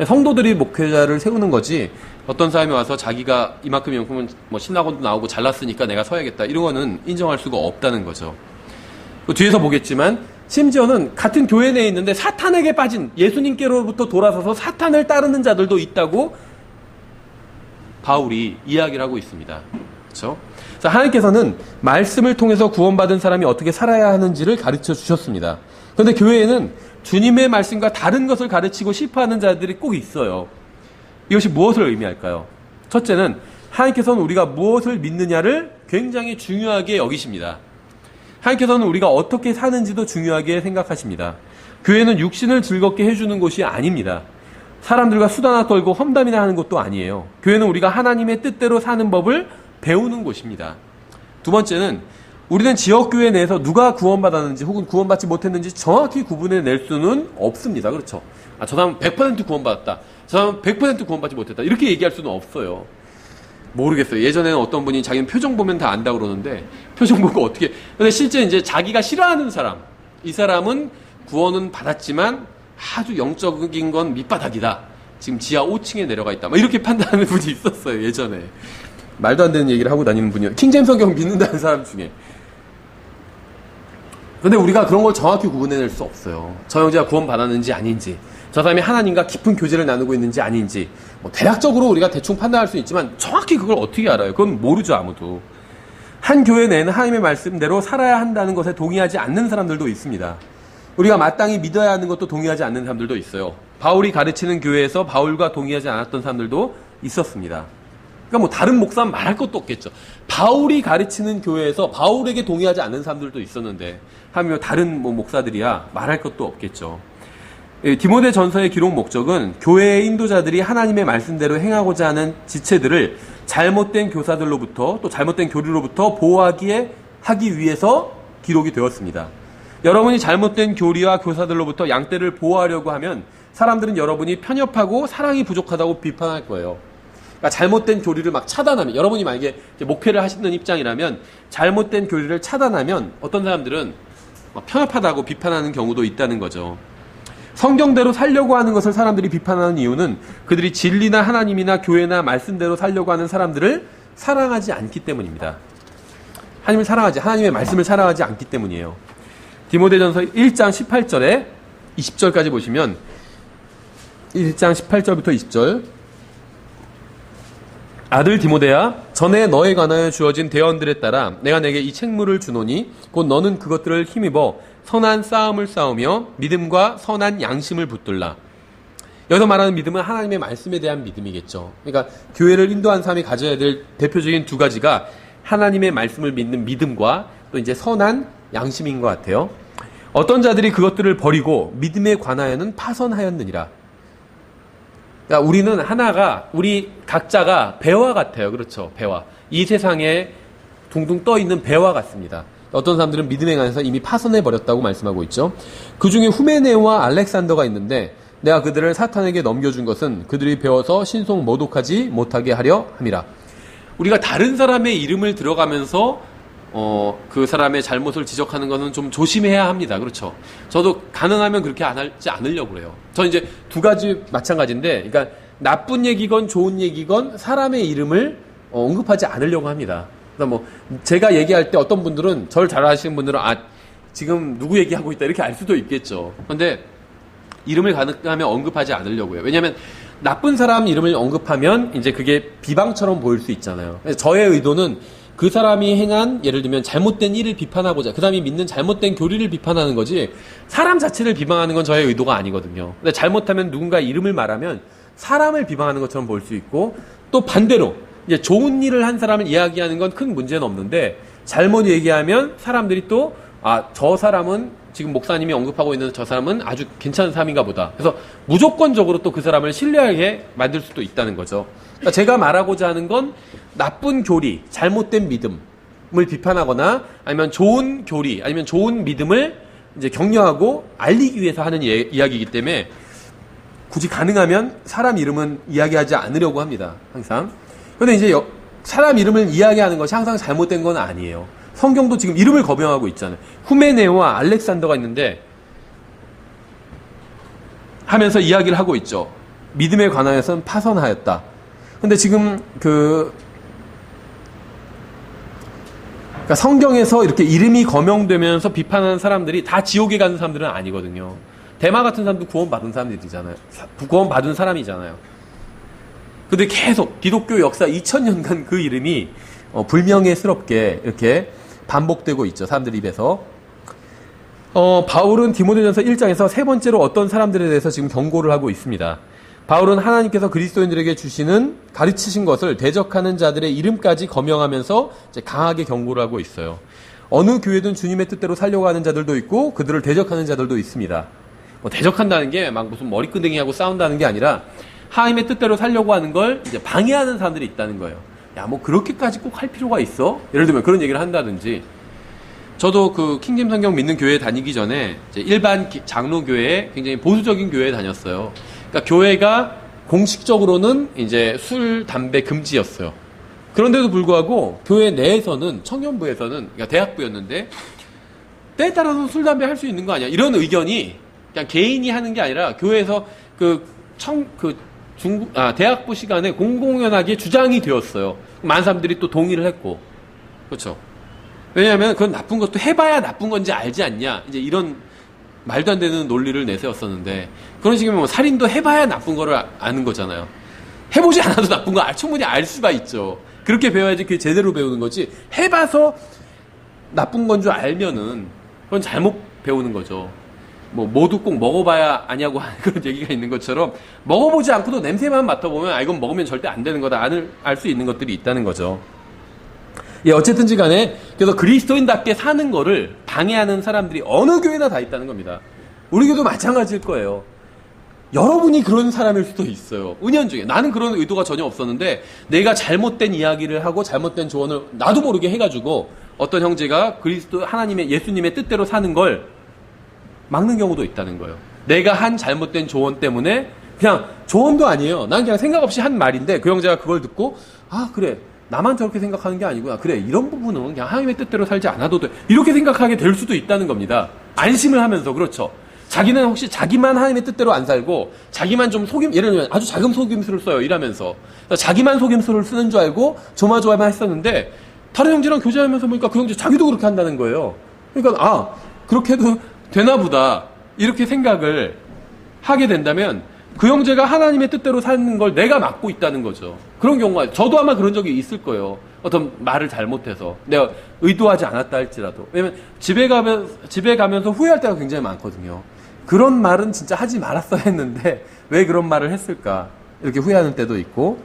성도들이 목회자를 세우는 거지, 어떤 사람이 와서 자기가 이만큼은 뭐 신학원도 나오고 잘났으니까 내가 서야겠다, 이런 거는 인정할 수가 없다는 거죠. 뒤에서 보겠지만 심지어는 같은 교회 내에 있는데 사탄에게 빠진, 예수님께로부터 돌아서서 사탄을 따르는 자들도 있다고 바울이 이야기를 하고 있습니다. 그렇죠? 그래서 하나님께서는 말씀을 통해서 구원받은 사람이 어떻게 살아야 하는지를 가르쳐 주셨습니다. 그런데 교회에는 주님의 말씀과 다른 것을 가르치고 싶어 하는 자들이 꼭 있어요. 이것이 무엇을 의미할까요? 첫째는 하나님께서는 우리가 무엇을 믿느냐를 굉장히 중요하게 여기십니다. 하나님께서는 우리가 어떻게 사는지도 중요하게 생각하십니다. 교회는 육신을 즐겁게 해주는 곳이 아닙니다. 사람들과 수다나 떨고 험담이나 하는 것도 아니에요. 교회는 우리가 하나님의 뜻대로 사는 법을 배우는 곳입니다. 두 번째는 우리는 지역교회 내에서 누가 구원받았는지 혹은 구원받지 못했는지 정확히 구분해낼 수는 없습니다. 그렇죠? 저 사람은 100% 구원받았다. 저 사람은 100% 구원받지 못했다. 이렇게 얘기할 수는 없어요. 모르겠어요. 예전에는 어떤 분이 자기는 표정 보면 다 안다 그러는데 표정 보고 어떻게. 근데 실제 이제 자기가 싫어하는 사람, 이 사람은 구원은 받았지만 아주 영적인 건 밑바닥이다. 지금 지하 5층에 내려가 있다. 막 이렇게 판단하는 분이 있었어요. 예전에. 말도 안 되는 얘기를 하고 다니는 분이요. 킹제임 성경 믿는다는 사람 중에. 근데 우리가 그런 걸 정확히 구분해낼 수 없어요. 저 형제가 구원받았는지 아닌지, 저 사람이 하나님과 깊은 교제를 나누고 있는지 아닌지, 뭐 대략적으로 우리가 대충 판단할 수 있지만 정확히 그걸 어떻게 알아요? 그건 모르죠, 아무도. 한 교회 내에는 하나님의 말씀대로 살아야 한다는 것에 동의하지 않는 사람들도 있습니다. 우리가 마땅히 믿어야 하는 것도 동의하지 않는 사람들도 있어요. 바울이 가르치는 교회에서 바울과 동의하지 않았던 사람들도 있었습니다. 그러니까 뭐 다른 목사는 말할 것도 없겠죠. 바울이 가르치는 교회에서 바울에게 동의하지 않는 사람들도 있었는데 하면 다른 뭐 목사들이야 말할 것도 없겠죠. 디모데 전서의 기록 목적은 교회의 인도자들이 하나님의 말씀대로 행하고자 하는 지체들을 잘못된 교사들로부터 또 잘못된 교리로부터 하기 위해서 기록이 되었습니다. 여러분이 잘못된 교리와 교사들로부터 양떼를 보호하려고 하면 사람들은 여러분이 편협하고 사랑이 부족하다고 비판할 거예요. 그러니까 잘못된 교리를 막 차단하면, 여러분이 만약에 목회를 하시는 입장이라면 잘못된 교리를 차단하면 어떤 사람들은 편협하다고 비판하는 경우도 있다는 거죠. 성경대로 살려고 하는 것을 사람들이 비판하는 이유는 그들이 진리나 하나님이나 교회나 말씀대로 살려고 하는 사람들을 사랑하지 않기 때문입니다. 하나님의 말씀을 사랑하지 않기 때문이에요. 디모데전서 1장 18절에 20절까지 보시면 1장 18절부터 20절 아들 디모데야, 전에 너에 관하여 주어진 대언들에 따라 내가 내게 이 책무를 주노니 곧 너는 그것들을 힘입어 선한 싸움을 싸우며 믿음과 선한 양심을 붙들라. 여기서 말하는 믿음은 하나님의 말씀에 대한 믿음이겠죠. 그러니까 교회를 인도한 사람이 가져야 될 대표적인 두 가지가 하나님의 말씀을 믿는 믿음과 또 이제 선한 양심인 것 같아요. 어떤 자들이 그것들을 버리고 믿음에 관하여는 파선하였느니라. 그러니까 우리 각자가 배와 같아요. 그렇죠. 배와. 이 세상에 둥둥 떠 있는 배와 같습니다. 어떤 사람들은 믿음에 관해서 이미 파선해버렸다고 말씀하고 있죠. 그 중에 후메네오와 알렉산더가 있는데 내가 그들을 사탄에게 넘겨준 것은 그들이 배워서 신속 모독하지 못하게 하려 함이라. 우리가 다른 사람의 이름을 들어가면서 그 사람의 잘못을 지적하는 것은 좀 조심해야 합니다. 그렇죠. 저도 가능하면 그렇게 안 하지 않으려고 그래요. 저는 이제 두 가지 마찬가지인데, 그러니까 나쁜 얘기건 좋은 얘기건 사람의 이름을 언급하지 않으려고 합니다. 그래서 뭐 제가 얘기할 때 어떤 분들은 저를 잘 아시는 분들은 지금 누구 얘기하고 있다 이렇게 알 수도 있겠죠. 그런데 이름을 가능하면 언급하지 않으려고요. 왜냐하면 나쁜 사람 이름을 언급하면 이제 그게 비방처럼 보일 수 있잖아요. 그래서 저의 의도는 그 사람이 행한 예를 들면 잘못된 일을 비판하고자, 그 사람이 믿는 잘못된 교리를 비판하는 거지 사람 자체를 비방하는 건 저의 의도가 아니거든요. 근데 잘못하면 누군가 이름을 말하면 사람을 비방하는 것처럼 보일 수 있고, 또 반대로 이제 좋은 일을 한 사람을 이야기하는 건 큰 문제는 없는데 잘못 얘기하면 사람들이 또 저 사람은 지금 목사님이 언급하고 있는 저 사람은 아주 괜찮은 사람인가 보다. 그래서 무조건적으로 또 그 사람을 신뢰하게 만들 수도 있다는 거죠. 그러니까 제가 말하고자 하는 건 나쁜 교리, 잘못된 믿음을 비판하거나 아니면 좋은 교리, 아니면 좋은 믿음을 이제 격려하고 알리기 위해서 하는 이야기이기 때문에 굳이 가능하면 사람 이름은 이야기하지 않으려고 합니다. 항상. 그런데 이제 사람 이름을 이야기하는 것이 항상 잘못된 건 아니에요. 성경도 지금 이름을 거명하고 있잖아요. 후메네오와 알렉산더가 있는데 하면서 이야기를 하고 있죠. 믿음에 관하여서는 파선하였다. 근데 지금 그러니까 성경에서 이렇게 이름이 거명되면서 비판하는 사람들이 다 지옥에 가는 사람들은 아니거든요. 데마 같은 사람도 구원받은 사람들이잖아요. 구원받은 사람이잖아요. 근데 계속 기독교 역사 2000년간 그 이름이 불명예스럽게 이렇게 반복되고 있죠. 사람들 입에서. 바울은 디모데전서 1장에서 세 번째로 어떤 사람들에 대해서 지금 경고를 하고 있습니다. 바울은 하나님께서 그리스도인들에게 가르치신 것을 대적하는 자들의 이름까지 거명하면서 이제 강하게 경고를 하고 있어요. 어느 교회든 주님의 뜻대로 살려고 하는 자들도 있고 그들을 대적하는 자들도 있습니다. 대적한다는 게 막 무슨 머리끄댕이하고 싸운다는 게 아니라 하나님의 뜻대로 살려고 하는 걸 이제 방해하는 사람들이 있다는 거예요. 야, 뭐 그렇게까지 꼭 할 필요가 있어? 예를 들면 그런 얘기를 한다든지. 저도 그 킹잼 성경 믿는 교회에 다니기 전에 이제 일반 장로교회에 굉장히 보수적인 교회에 다녔어요. 그러니까 교회가 공식적으로는 이제 술, 담배 금지였어요. 그런데도 불구하고 교회 내에서는 청년부에서는 그러니까 대학부였는데 때에 따라서 술, 담배 할 수 있는 거 아니야? 이런 의견이 그냥 개인이 하는 게 아니라 교회에서 대학부 시간에 공공연하게 주장이 되었어요. 많은 사람들이 또 동의를 했고. 그렇죠. 왜냐하면 그건 나쁜 것도 해봐야 나쁜 건지 알지 않냐. 이제 이런 말도 안 되는 논리를 내세웠었는데 그런 식이면 뭐 살인도 해봐야 나쁜 거를 아는 거잖아요. 해보지 않아도 나쁜 거 충분히 알 수가 있죠. 그렇게 배워야지 그게 제대로 배우는 거지. 해봐서 나쁜 건 줄 알면은 그건 잘못 배우는 거죠. 뭐 모두 꼭 먹어봐야 아냐고 하는 그런 얘기가 있는 것처럼 먹어보지 않고도 냄새만 맡아보면 이건 먹으면 절대 안 되는 거다 알 수 있는 것들이 있다는 거죠. 예, 어쨌든지 간에 그래서 그리스도인답게 사는 거를 방해하는 사람들이 어느 교회나 다 있다는 겁니다. 우리 교회도 마찬가지일 거예요. 여러분이 그런 사람일 수도 있어요. 은연중에 나는 그런 의도가 전혀 없었는데 내가 잘못된 이야기를 하고 잘못된 조언을 나도 모르게 해가지고 어떤 형제가 그리스도 하나님의 예수님의 뜻대로 사는 걸 막는 경우도 있다는 거예요. 내가 한 잘못된 조언 때문에 그냥 조언도 아니에요. 난 그냥 생각 없이 한 말인데 그 형제가 그걸 듣고 그래 나만 저렇게 생각하는 게 아니구나. 그래 이런 부분은 그냥 하나님의 뜻대로 살지 않아도 돼. 이렇게 생각하게 될 수도 있다는 겁니다. 안심을 하면서. 그렇죠. 자기는 혹시 자기만 하나님의 뜻대로 안 살고 자기만 좀 예를 들면 아주 작은 속임수를 써요. 이러면서 자기만 속임수를 쓰는 줄 알고 조마조마만 했었는데 다른 형제랑 교제하면서 보니까 그 형제 자기도 그렇게 한다는 거예요. 그러니까 그렇게 해도 되나 보다 이렇게 생각을 하게 된다면 그 형제가 하나님의 뜻대로 사는 걸 내가 막고 있다는 거죠. 그런 경우가 저도 아마 그런 적이 있을 거예요. 어떤 말을 잘못해서 내가 의도하지 않았다 할지라도. 왜냐면 집에 가면서 후회할 때가 굉장히 많거든요. 그런 말은 진짜 하지 말았어야 했는데 왜 그런 말을 했을까 이렇게 후회하는 때도 있고.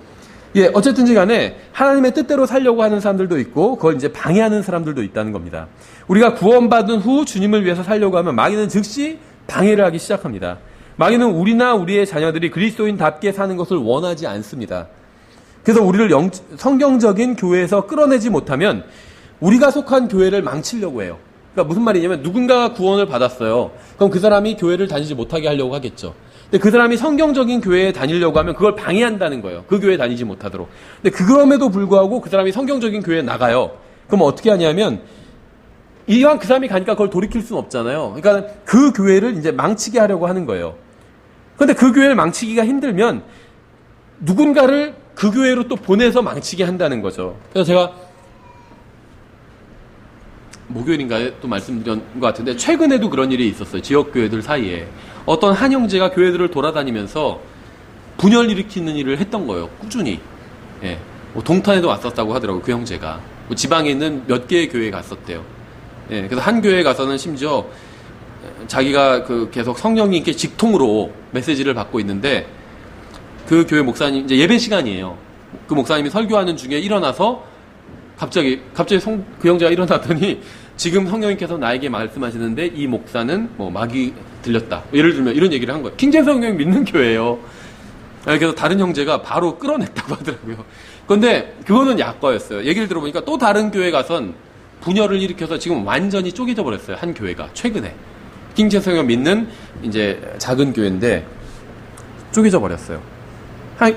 예, 어쨌든지 간에 하나님의 뜻대로 살려고 하는 사람들도 있고 그걸 이제 방해하는 사람들도 있다는 겁니다. 우리가 구원받은 후 주님을 위해서 살려고 하면 마귀는 즉시 방해를 하기 시작합니다. 마귀는 우리나 우리의 자녀들이 그리스도인답게 사는 것을 원하지 않습니다. 그래서 우리를 성경적인 교회에서 끌어내지 못하면 우리가 속한 교회를 망치려고 해요. 그러니까 무슨 말이냐면 누군가가 구원을 받았어요. 그럼 그 사람이 교회를 다니지 못하게 하려고 하겠죠. 근데 그 사람이 성경적인 교회에 다니려고 하면 그걸 방해한다는 거예요. 그 교회에 다니지 못하도록. 근데 그럼에도 불구하고 그 사람이 성경적인 교회에 나가요. 그럼 어떻게 하냐면 이왕 그 사람이 가니까 그걸 돌이킬 수는 없잖아요. 그러니까 그 교회를 이제 망치게 하려고 하는 거예요. 그런데 그 교회를 망치기가 힘들면 누군가를 그 교회로 또 보내서 망치게 한다는 거죠. 그래서 제가 목요일인가에 또 말씀드린 것 같은데 최근에도 그런 일이 있었어요. 지역교회들 사이에. 어떤 한 형제가 교회들을 돌아다니면서 분열 일으키는 일을 했던 거예요. 꾸준히. 예. 뭐 동탄에도 왔었다고 하더라고요. 그 형제가. 뭐 지방에 있는 몇 개의 교회에 갔었대요. 예. 그래서 한 교회에 가서는 심지어 자기가 계속 성령님께 직통으로 메시지를 받고 있는데 그 교회 목사님 이제 예배 시간이에요. 그 목사님이 설교하는 중에 일어나서 갑자기 그 형제가 일어났더니 지금 성령님께서 나에게 말씀하시는데 이 목사는 뭐 마귀 들렸다. 예를 들면 이런 얘기를 한 거예요. 킹잼 성령 믿는 교회예요. 그래서 다른 형제가 바로 끌어냈다고 하더라고요. 그런데 그거는 약과였어요. 얘기를 들어보니까 또 다른 교회 가선 분열을 일으켜서 지금 완전히 쪼개져 버렸어요. 한 교회가 최근에 킹잼 성령 믿는 이제 작은 교회인데 쪼개져 버렸어요.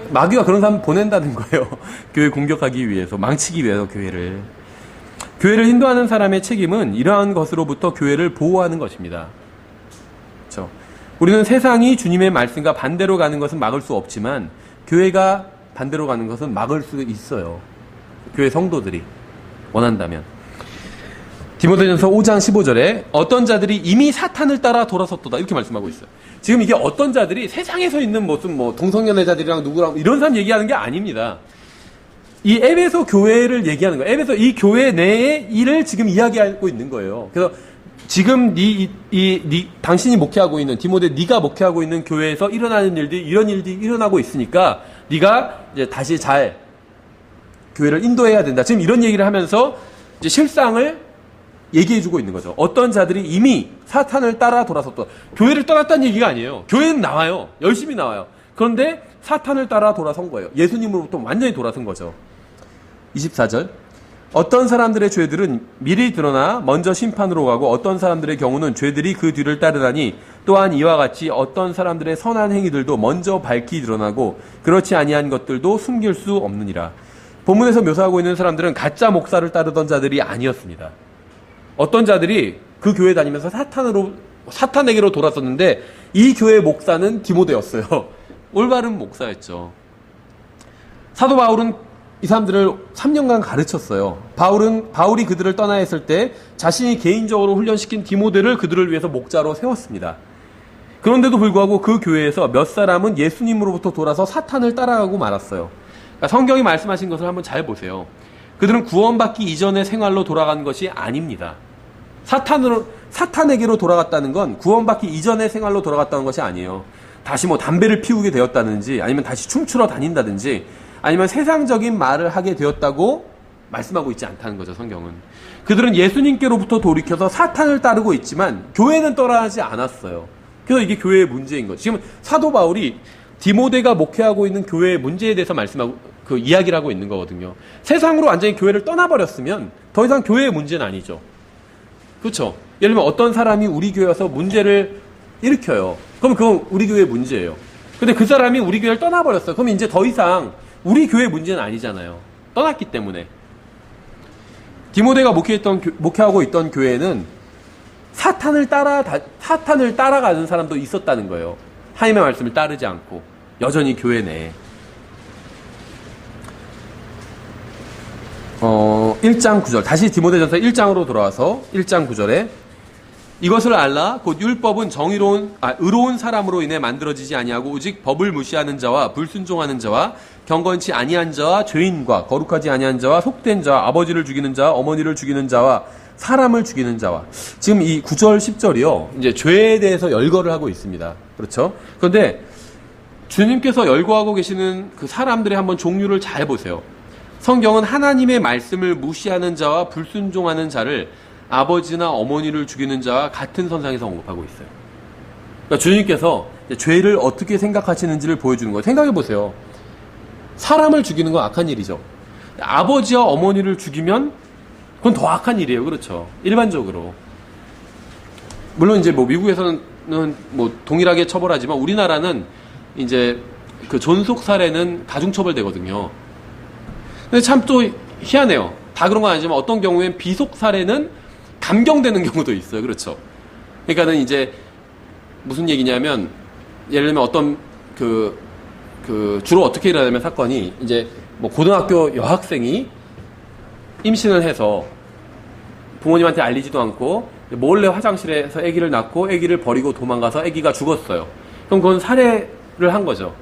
마귀가 그런 사람 보낸다는 거예요. 교회 공격하기 위해서, 망치기 위해서 교회를 인도하는 사람의 책임은 이러한 것으로부터 교회를 보호하는 것입니다. 그렇죠? 우리는 세상이 주님의 말씀과 반대로 가는 것은 막을 수 없지만 교회가 반대로 가는 것은 막을 수 있어요. 교회 성도들이 원한다면. 디모데전서 5장 15절에 어떤 자들이 이미 사탄을 따라 돌아섰도다 이렇게 말씀하고 있어요. 지금 이게 어떤 자들이 세상에서 있는 무슨 뭐 동성연애자들이랑 누구랑 이런 사람 얘기하는 게 아닙니다. 이 에베소 교회를 얘기하는 거예요. 에베소 이 교회 내의 일을 지금 이야기하고 있는 거예요. 그래서 지금 당신이 목회하고 있는 디모데 네가 목회하고 있는 교회에서 일어나는 일들이 이런 일들이 일어나고 있으니까 네가 이제 다시 잘 교회를 인도해야 된다. 지금 이런 얘기를 하면서 이제 실상을 얘기해주고 있는 거죠. 어떤 자들이 이미 사탄을 따라 돌아섰다. 교회를 떠났다는 얘기가 아니에요. 교회는 나와요. 열심히 나와요. 그런데 사탄을 따라 돌아선 거예요. 예수님으로부터 완전히 돌아선 거죠. 24절. 어떤 사람들의 죄들은 미리 드러나 먼저 심판으로 가고 어떤 사람들의 경우는 죄들이 그 뒤를 따르다니 또한 이와 같이 어떤 사람들의 선한 행위들도 먼저 밝히 드러나고 그렇지 아니한 것들도 숨길 수 없느니라. 본문에서 묘사하고 있는 사람들은 가짜 목사를 따르던 자들이 아니었습니다. 어떤 자들이 그 교회 다니면서 사탄에게로 돌아섰는데 이 교회 목사는 디모데였어요. 올바른 목사였죠. 사도 바울은 이 사람들을 3년간 가르쳤어요. 바울이 그들을 떠나야 했을 때 자신이 개인적으로 훈련시킨 디모데를 그들을 위해서 목자로 세웠습니다. 그런데도 불구하고 그 교회에서 몇 사람은 예수님으로부터 돌아서 사탄을 따라가고 말았어요. 그러니까 성경이 말씀하신 것을 한번 잘 보세요. 그들은 구원받기 이전의 생활로 돌아간 것이 아닙니다. 사탄에게로 돌아갔다는 건 구원받기 이전의 생활로 돌아갔다는 것이 아니에요. 다시 뭐 담배를 피우게 되었다든지 아니면 다시 춤추러 다닌다든지 아니면 세상적인 말을 하게 되었다고 말씀하고 있지 않다는 거죠, 성경은. 그들은 예수님께로부터 돌이켜서 사탄을 따르고 있지만 교회는 떠나지 않았어요. 그래서 이게 교회의 문제인 거죠. 지금 사도 바울이 디모데가 목회하고 있는 교회의 문제에 대해서 이야기를 하고 있는 거거든요. 세상으로 완전히 교회를 떠나버렸으면 더 이상 교회의 문제는 아니죠. 그렇죠? 예를 들면 어떤 사람이 우리 교회 와서 문제를 일으켜요. 그럼 그건 우리 교회의 문제예요. 근데 그 사람이 우리 교회를 떠나버렸어요. 그럼 이제 더 이상 우리 교회의 문제는 아니잖아요. 떠났기 때문에. 디모데가 목회하고 있던 교회는 사탄을 따라가는 사람도 있었다는 거예요. 하나님의 말씀을 따르지 않고 여전히 교회 내에. 1장 9절 다시 디모데전서 1장으로 돌아와서 1장 9절에 이것을 알라 곧 율법은 의로운 사람으로 인해 만들어지지 아니하고 오직 법을 무시하는 자와 불순종하는 자와 경건치 아니한 자와 죄인과 거룩하지 아니한 자와 속된 자와 아버지를 죽이는 자와 어머니를 죽이는 자와 사람을 죽이는 자와. 지금 이 9절 10절이요 이제 죄에 대해서 열거를 하고 있습니다. 그렇죠? 그런데 주님께서 열거하고 계시는 그 사람들의 한번 종류를 잘 보세요. 성경은 하나님의 말씀을 무시하는 자와 불순종하는 자를 아버지나 어머니를 죽이는 자와 같은 선상에서 언급하고 있어요. 그러니까 주님께서 죄를 어떻게 생각하시는지를 보여주는 거예요. 생각해 보세요. 사람을 죽이는 건 악한 일이죠. 아버지와 어머니를 죽이면 그건 더 악한 일이에요. 그렇죠? 일반적으로. 물론 이제 뭐 미국에서는 뭐 동일하게 처벌하지만 우리나라는 이제 그 존속 살해는 가중처벌되거든요. 근데 참 또 희한해요. 다 그런 건 아니지만 어떤 경우엔 비속 살해는 감경되는 경우도 있어요. 그렇죠? 그러니까는 이제 무슨 얘기냐면 예를 들면 어떤 주로 어떻게 일어나냐면 사건이 이제 뭐 고등학교 여학생이 임신을 해서 부모님한테 알리지도 않고 몰래 화장실에서 아기를 낳고 아기를 버리고 도망가서 아기가 죽었어요. 그럼 그건 살해를 한 거죠.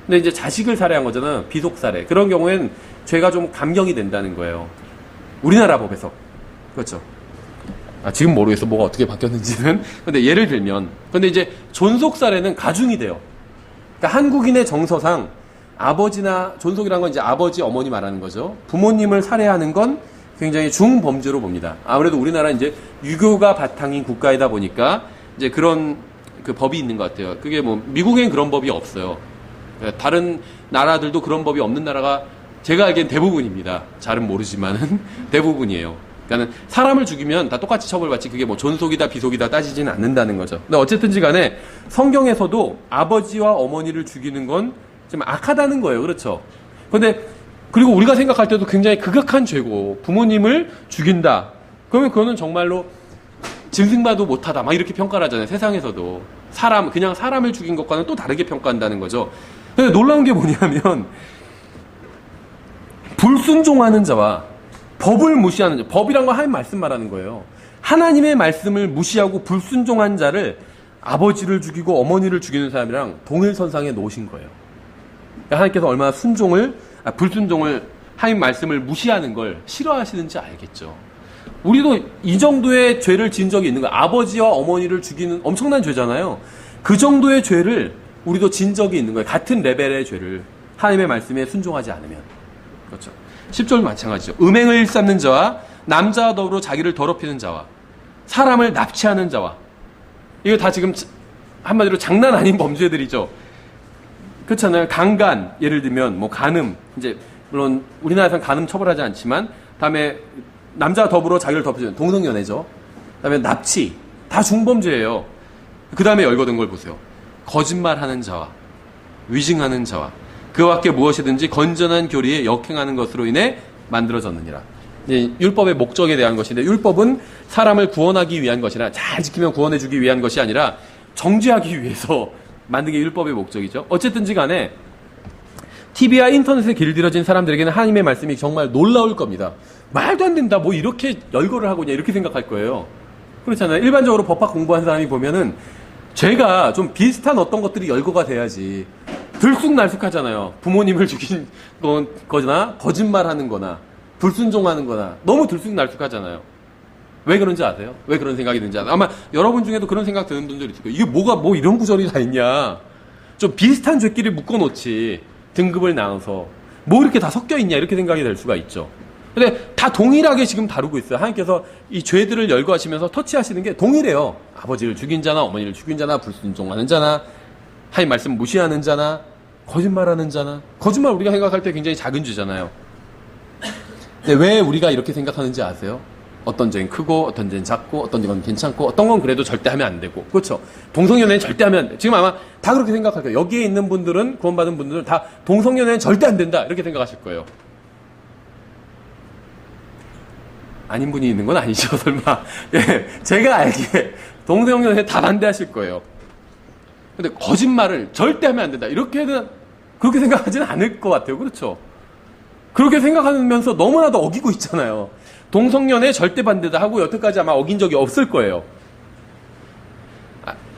근데 이제 자식을 살해한 거잖아요. 비속 살해. 그런 경우엔 죄가 좀 감경이 된다는 거예요. 우리나라 법에서. 그렇죠. 지금 모르겠어. 뭐가 어떻게 바뀌었는지는. 근데 예를 들면. 근데 이제 존속 살해는 가중이 돼요. 그러니까 한국인의 정서상 존속이라는 건 이제 아버지, 어머니 말하는 거죠. 부모님을 살해하는 건 굉장히 중범죄로 봅니다. 아무래도 우리나라 이제 유교가 바탕인 국가이다 보니까 이제 그런 그 법이 있는 것 같아요. 그게 뭐 미국엔 그런 법이 없어요. 다른 나라들도 그런 법이 없는 나라가 제가 알기엔 대부분입니다. 잘은 모르지만은 대부분이에요. 그러니까 사람을 죽이면 다 똑같이 처벌받지 그게 뭐 존속이다 비속이다 따지지는 않는다는 거죠. 근데 어쨌든지 간에 성경에서도 아버지와 어머니를 죽이는 건 좀 악하다는 거예요. 그렇죠? 근데 그리고 우리가 생각할 때도 굉장히 극악한 죄고 부모님을 죽인다. 그러면 그거는 정말로 짐승봐도 못하다. 막 이렇게 평가를 하잖아요. 세상에서도. 그냥 사람을 죽인 것과는 또 다르게 평가한다는 거죠. 근데 놀라운 게 뭐냐면 불순종하는 자와 법을 무시하는 자. 법이란 건 하나님 말씀 말하는 거예요. 하나님의 말씀을 무시하고 불순종한 자를 아버지를 죽이고 어머니를 죽이는 사람이랑 동일선상에 놓으신 거예요. 그러니까 하나님께서 얼마나 불순종을 하나님 말씀을 무시하는 걸 싫어하시는지 알겠죠. 우리도 이 정도의 죄를 지은 적이 있는 거예요. 아버지와 어머니를 죽이는 엄청난 죄잖아요. 그 정도의 죄를 우리도 진 적이 있는 거예요. 같은 레벨의 죄를 하나님의 말씀에 순종하지 않으면. 그렇죠. 10절 마찬가지죠. 음행을 일삼는 자와 남자와 더불어 자기를 더럽히는 자와 사람을 납치하는 자와, 이거 다 지금 한마디로 장난 아닌 범죄들이죠. 그렇잖아요. 강간, 예를 들면 뭐 간음, 이제 물론 우리나라에서는 간음 처벌하지 않지만, 다음에 남자와 더불어 자기를 더럽히는 동성연애죠. 그다음에 납치, 다 중범죄예요. 그 다음에 열거된 걸 보세요. 거짓말하는 자와 위증하는 자와 그와 함께 무엇이든지 건전한 교리에 역행하는 것으로 인해 만들어졌느니라. 율법의 목적에 대한 것인데, 율법은 사람을 구원하기 위한 것이라, 잘 지키면 구원해주기 위한 것이 아니라 정죄하기 위해서 만든 게 율법의 목적이죠. 어쨌든지 간에 TV와 인터넷에 길들여진 사람들에게는 하나님의 말씀이 정말 놀라울 겁니다. 말도 안 된다, 뭐 이렇게 열거를 하고 있냐, 이렇게 생각할 거예요. 그렇잖아요. 일반적으로 법학 공부한 사람이 보면은 죄가 좀 비슷한 어떤 것들이 열거가 돼야지. 들쑥날쑥하잖아요. 부모님을 죽인 거나 거짓말하는 거나 불순종하는 거나 너무 들쑥날쑥하잖아요. 왜 그런지 아세요? 왜 그런 생각이 드는지 아세요? 아마 여러분 중에도 그런 생각 드는 분들이 있을 거예요. 이게 뭐가 뭐 이런 구절이 다 있냐. 좀 비슷한 죄끼리 묶어놓지. 등급을 나눠서 뭐 이렇게 다 섞여 있냐, 이렇게 생각이 될 수가 있죠. 근데 다 동일하게 지금 다루고 있어요. 하나님께서 이 죄들을 열거하시면서 터치하시는 게 동일해요. 아버지를 죽인 자나 어머니를 죽인 자나 불순종하는 자나 하나님 말씀 무시하는 자나 거짓말하는 자나. 거짓말 우리가 생각할 때 굉장히 작은 죄잖아요. 근데 왜 우리가 이렇게 생각하는지 아세요? 어떤 죄는 크고 어떤 죄는 작고 어떤 건 괜찮고 어떤 건 그래도 절대 하면 안 되고. 그렇죠. 동성연애는 절대 하면 안 돼. 지금 아마 다 그렇게 생각할 거예요. 여기에 있는 분들은, 구원받은 분들은 다 동성연애는 절대 안 된다, 이렇게 생각하실 거예요. 아닌 분이 있는 건 아니죠, 설마. 예, 제가 알기에 동성연애 다 반대하실 거예요. 근데 거짓말을 절대 하면 안 된다, 이렇게는 그렇게 생각하지는 않을 것 같아요. 그렇죠. 그렇게 생각하면서 너무나도 어기고 있잖아요. 동성연애 절대 반대다 하고 여태까지 아마 어긴 적이 없을 거예요.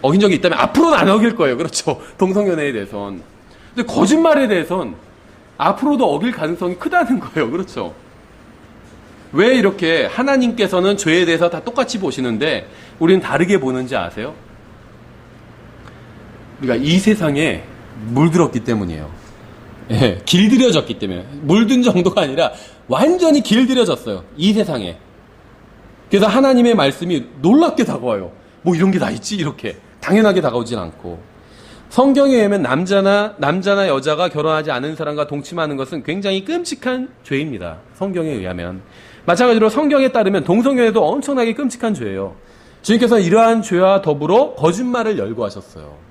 어긴 적이 있다면 앞으로는 안 어길 거예요. 그렇죠. 동성연애에 대해선. 근데 거짓말에 대해선 앞으로도 어길 가능성이 크다는 거예요. 그렇죠. 왜 이렇게 하나님께서는 죄에 대해서 다 똑같이 보시는데 우리는 다르게 보는지 아세요? 우리가 이 세상에 물들었기 때문이에요. 예, 길들여졌기 때문에. 물든 정도가 아니라 완전히 길들여졌어요. 이 세상에. 그래서 하나님의 말씀이 놀랍게 다가와요. 뭐 이런 게 다 있지? 이렇게. 당연하게 다가오진 않고. 성경에 의하면 남자나 여자가 결혼하지 않은 사람과 동침하는 것은 굉장히 끔찍한 죄입니다. 성경에 의하면. 마찬가지로 성경에 따르면 동성연애도 엄청나게 끔찍한 죄예요. 주님께서 이러한 죄와 더불어 거짓말을 열거하셨어요.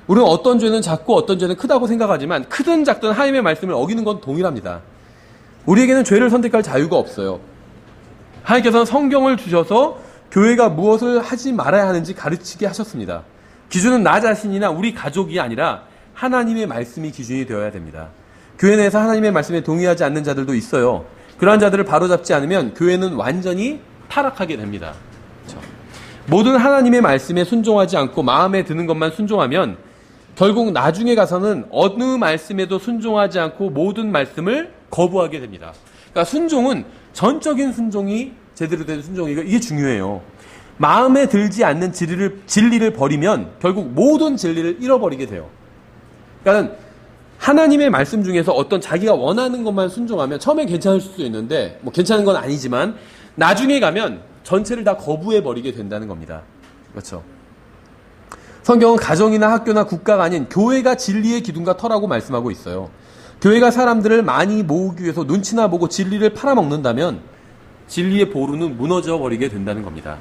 우리는 어떤 죄는 작고 어떤 죄는 크다고 생각하지만 크든 작든 하나님의 말씀을 어기는 건 동일합니다. 우리에게는 죄를 선택할 자유가 없어요. 하나님께서는 성경을 주셔서 교회가 무엇을 하지 말아야 하는지 가르치게 하셨습니다. 기준은 나 자신이나 우리 가족이 아니라 하나님의 말씀이 기준이 되어야 됩니다. 교회 내에서 하나님의 말씀에 동의하지 않는 자들도 있어요. 그러한 자들을 바로잡지 않으면 교회는 완전히 타락하게 됩니다. 그렇죠? 모든 하나님의 말씀에 순종하지 않고 마음에 드는 것만 순종하면 결국 나중에 가서는 어느 말씀에도 순종하지 않고 모든 말씀을 거부하게 됩니다. 그러니까 순종은 전적인 순종이 제대로 된 순종이고, 이게 중요해요. 마음에 들지 않는 진리를 버리면 결국 모든 진리를 잃어버리게 돼요. 그러니까 하나님의 말씀 중에서 어떤 자기가 원하는 것만 순종하면 처음에 괜찮을 수도 있는데, 뭐 괜찮은 건 아니지만 나중에 가면 전체를 다 거부해버리게 된다는 겁니다. 그렇죠. 성경은 가정이나 학교나 국가가 아닌 교회가 진리의 기둥과 터라고 말씀하고 있어요. 교회가 사람들을 많이 모으기 위해서 눈치나 보고 진리를 팔아먹는다면 진리의 보루는 무너져 버리게 된다는 겁니다.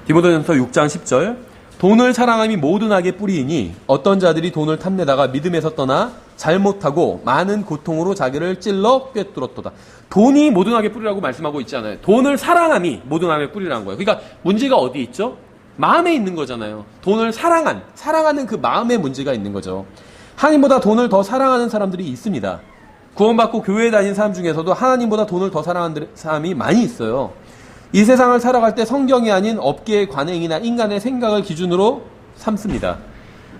디모데전서 6장 10절, 돈을 사랑함이 모든 악의 뿌리이니 어떤 자들이 돈을 탐내다가 믿음에서 떠나 잘못하고 많은 고통으로 자기를 찔러 꿰뚫었도다. 돈이 모든 악의 뿌리라고 말씀하고 있지 않아요. 돈을 사랑함이 모든 악의 뿌리라는 거예요. 그러니까 문제가 어디 있죠? 마음에 있는 거잖아요. 돈을 사랑하는 그 마음에 문제가 있는 거죠. 하나님보다 돈을 더 사랑하는 사람들이 있습니다. 구원받고 교회에 다니는 사람 중에서도 하나님보다 돈을 더 사랑하는 사람이 많이 있어요. 이 세상을 살아갈 때 성경이 아닌 업계의 관행이나 인간의 생각을 기준으로 삼습니다.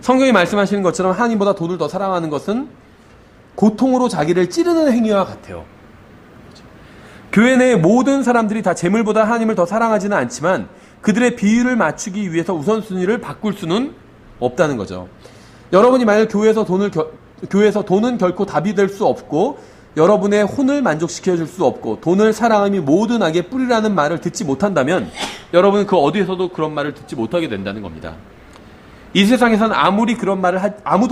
성경이 말씀하시는 것처럼 하나님보다 돈을 더 사랑하는 것은 고통으로 자기를 찌르는 행위와 같아요. 교회 내의 모든 사람들이 다 재물보다 하나님을 더 사랑하지는 않지만 그들의 비율을 맞추기 위해서 우선순위를 바꿀 수는 없다는 거죠. 여러분이 만약 교회에서 돈은 결코 답이 될 수 없고 여러분의 혼을 만족시켜 줄 수 없고 돈을 사랑함이 모든 악의 뿌리라는 말을 듣지 못한다면 여러분은 그 어디에서도 그런 말을 듣지 못하게 된다는 겁니다. 이 세상에서는 아무도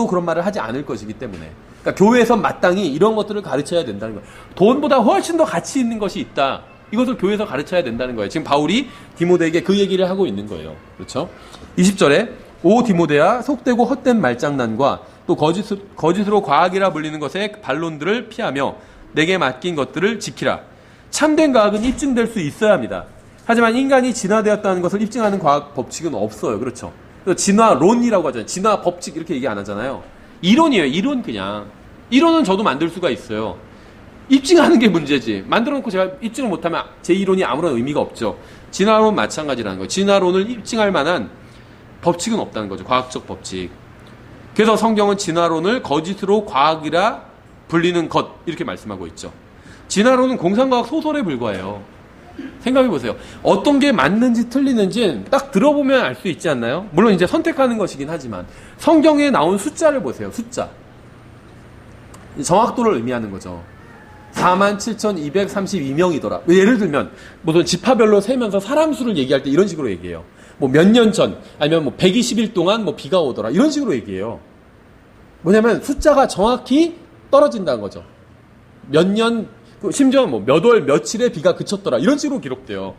그런 말을 하지 않을 것이기 때문에 그러니까 교회에서 마땅히 이런 것들을 가르쳐야 된다는 거예요. 돈보다 훨씬 더 가치 있는 것이 있다. 이것을 교회에서 가르쳐야 된다는 거예요. 지금 바울이 디모데에게 그 얘기를 하고 있는 거예요. 그렇죠? 20절에 오 디모데야 속되고 헛된 말장난과 또 거짓으로 과학이라 불리는 것의 반론들을 피하며 내게 맡긴 것들을 지키라. 참된 과학은 입증될 수 있어야 합니다. 하지만 인간이 진화되었다는 것을 입증하는 과학 법칙은 없어요. 그렇죠? 진화론이라고 하잖아요. 진화 법칙 이렇게 얘기 안 하잖아요. 이론이에요. 이론 그냥. 이론은 저도 만들 수가 있어요. 입증하는 게 문제지. 만들어 놓고 제가 입증을 못하면 제 이론이 아무런 의미가 없죠. 진화론 마찬가지라는 거예요. 진화론을 입증할 만한 법칙은 없다는 거죠. 과학적 법칙. 그래서 성경은 진화론을 거짓으로 과학이라 불리는 것 이렇게 말씀하고 있죠. 진화론은 공상과학 소설에 불과해요. 생각해 보세요. 어떤 게 맞는지 틀리는지 딱 들어보면 알 수 있지 않나요? 물론 이제 선택하는 것이긴 하지만 성경에 나온 숫자를 보세요. 숫자. 정확도를 의미하는 거죠. 47,232명이더라. 예를 들면 무슨 지파별로 세면서 사람 수를 얘기할 때 이런 식으로 얘기해요. 뭐 몇 년 전 아니면 뭐 120일 동안 뭐 비가 오더라. 이런 식으로 얘기해요. 뭐냐면 숫자가 정확히 떨어진다는 거죠. 몇 년 심지어 뭐 몇 월 며칠에 비가 그쳤더라. 이런 식으로 기록돼요.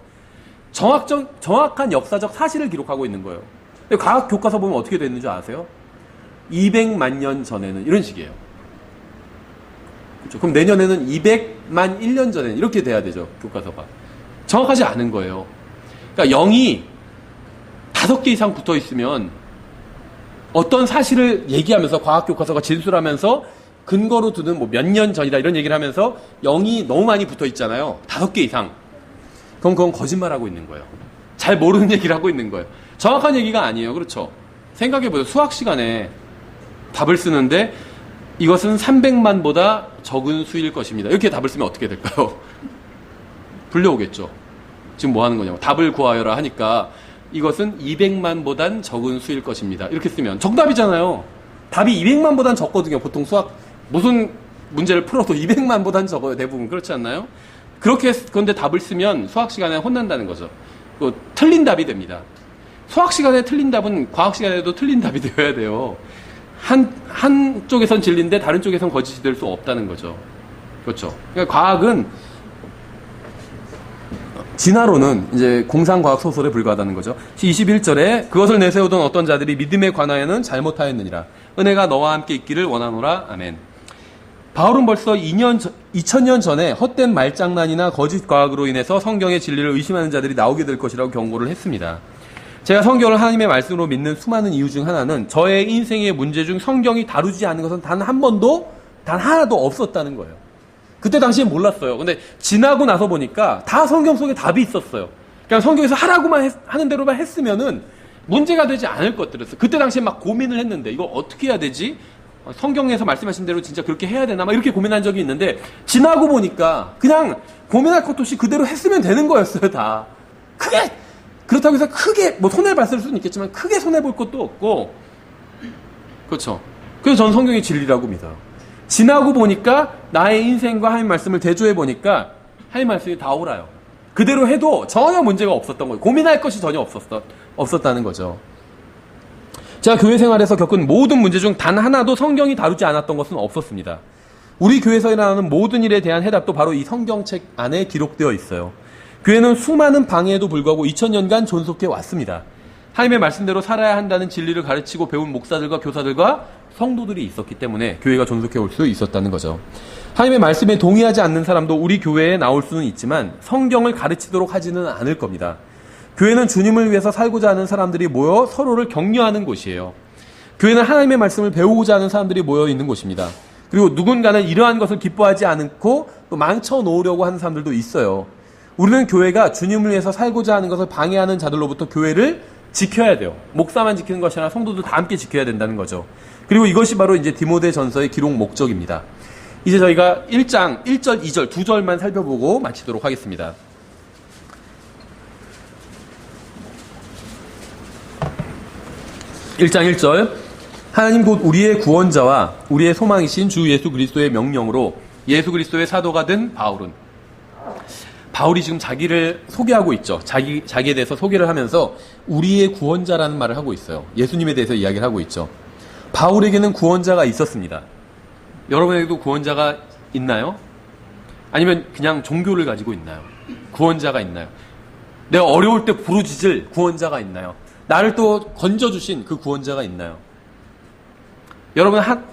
정확한 역사적 사실을 기록하고 있는 거예요. 근데 과학 교과서 보면 어떻게 되는 줄 아세요? 200만 년 전에는 이런 식이에요. 그렇죠? 그럼 내년에는 200만 1년 전에는 이렇게 돼야 되죠. 교과서가. 정확하지 않은 거예요. 그러니까 0이 5개 이상 붙어 있으면 어떤 사실을 얘기하면서 과학 교과서가 진술하면서 근거로 두는 뭐 몇 년 전이다 이런 얘기를 하면서 0이 너무 많이 붙어 있잖아요. 5개 이상. 그럼 그건 거짓말하고 있는 거예요. 잘 모르는 얘기를 하고 있는 거예요. 정확한 얘기가 아니에요. 그렇죠? 생각해보세요. 수학 시간에 답을 쓰는데 이것은 300만보다 적은 수일 것입니다. 이렇게 답을 쓰면 어떻게 될까요? 불려오겠죠. 지금 뭐 하는 거냐고. 답을 구하여라 하니까 이것은 200만보단 적은 수일 것입니다. 이렇게 쓰면 정답이잖아요. 답이 200만보단 적거든요. 보통 수학 무슨 문제를 풀어도 200만보단 적어요. 대부분 그렇지 않나요? 그런데 답을 쓰면 수학 시간에 혼난다는 거죠. 틀린 답이 됩니다. 수학 시간에 틀린 답은 과학 시간에도 틀린 답이 되어야 돼요. 한쪽에선 진리인데 다른 쪽에선 거짓이 될 수 없다는 거죠. 그렇죠. 그러니까 과학은 진화론은 이제 공상과학 소설에 불과하다는 거죠. 21절에 그것을 내세우던 어떤 자들이 믿음에 관하여는 잘못하였느니라. 은혜가 너와 함께 있기를 원하노라. 아멘. 바울은 벌써 2000년 전에 헛된 말장난이나 거짓 과학으로 인해서 성경의 진리를 의심하는 자들이 나오게 될 것이라고 경고를 했습니다. 제가 성경을 하나님의 말씀으로 믿는 수많은 이유 중 하나는 저의 인생의 문제 중 성경이 다루지 않은 것은 단 하나도 없었다는 거예요. 그때 당시엔 몰랐어요. 근데 지나고 나서 보니까 다 성경 속에 답이 있었어요. 그냥 성경에서 하는 대로만 했으면은 문제가 되지 않을 것들이었어요. 그때 당시에 막 고민을 했는데 이거 어떻게 해야 되지? 성경에서 말씀하신 대로 진짜 그렇게 해야 되나? 막 이렇게 고민한 적이 있는데 지나고 보니까 그냥 고민할 것도 없이 그대로 했으면 되는 거였어요. 다. 그렇다고 해서 크게 뭐 손해를 봤을 수는 있겠지만 크게 손해볼 것도 없고 그렇죠. 그래서 저는 성경이 진리라고 믿어요. 지나고 보니까 나의 인생과 하나님 말씀을 대조해 보니까 하나님 말씀이 다 옳아요. 그대로 해도 전혀 문제가 없었던 거예요. 고민할 것이 전혀 없었다는 거죠. 제가 교회 생활에서 겪은 모든 문제 중 단 하나도 성경이 다루지 않았던 것은 없었습니다. 우리 교회에서 일어나는 모든 일에 대한 해답도 바로 이 성경책 안에 기록되어 있어요. 교회는 수많은 방해에도 불구하고 2000년간 존속해 왔습니다. 하나님의 말씀대로 살아야 한다는 진리를 가르치고 배운 목사들과 교사들과 성도들이 있었기 때문에 교회가 존속해 올 수 있었다는 거죠. 하나님의 말씀에 동의하지 않는 사람도 우리 교회에 나올 수는 있지만 성경을 가르치도록 하지는 않을 겁니다. 교회는 주님을 위해서 살고자 하는 사람들이 모여 서로를 격려하는 곳이에요. 교회는 하나님의 말씀을 배우고자 하는 사람들이 모여 있는 곳입니다. 그리고 누군가는 이러한 것을 기뻐하지 않고 또 망쳐놓으려고 하는 사람들도 있어요. 우리는 교회가 주님을 위해서 살고자 하는 것을 방해하는 자들로부터 교회를 지켜야 돼요. 목사만 지키는 것이 아니라 성도들 다 함께 지켜야 된다는 거죠. 그리고 이것이 바로 이제 디모데전서의 기록 목적입니다. 이제 저희가 1장 1절, 2절, 2절만 살펴보고 마치도록 하겠습니다. 1장 1절 하나님 곧 우리의 구원자와 우리의 소망이신 주 예수 그리스도의 명령으로 예수 그리스도의 사도가 된 바울이 지금 자기를 소개하고 있죠. 자기에 대해서 소개를 하면서 우리의 구원자라는 말을 하고 있어요. 예수님에 대해서 이야기를 하고 있죠. 바울에게는 구원자가 있었습니다. 여러분에게도 구원자가 있나요? 아니면 그냥 종교를 가지고 있나요? 구원자가 있나요? 내가 어려울 때 부르짖을 구원자가 있나요? 나를 또 건져주신 그 구원자가 있나요?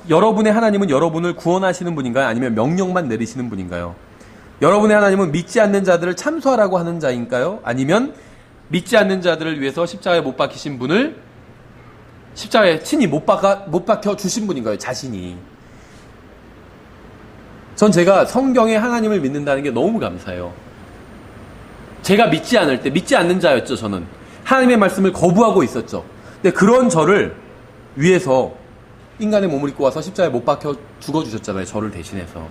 여러분의 하나님은 여러분을 구원하시는 분인가요? 아니면 명령만 내리시는 분인가요? 여러분의 하나님은 믿지 않는 자들을 참소하라고 하는 자인가요? 아니면 믿지 않는 자들을 위해서 십자가에 못 박히신 분을 십자가에 친히 못 박혀 주신 분인가요? 자신이. 전 제가 성경에 하나님을 믿는다는 게 너무 감사해요. 제가 믿지 않을 때, 믿지 않는 자였죠, 저는. 하나님의 말씀을 거부하고 있었죠. 근데 그런 저를 위해서 인간의 몸을 입고 와서 십자가에 못 박혀 죽어주셨잖아요. 저를 대신해서.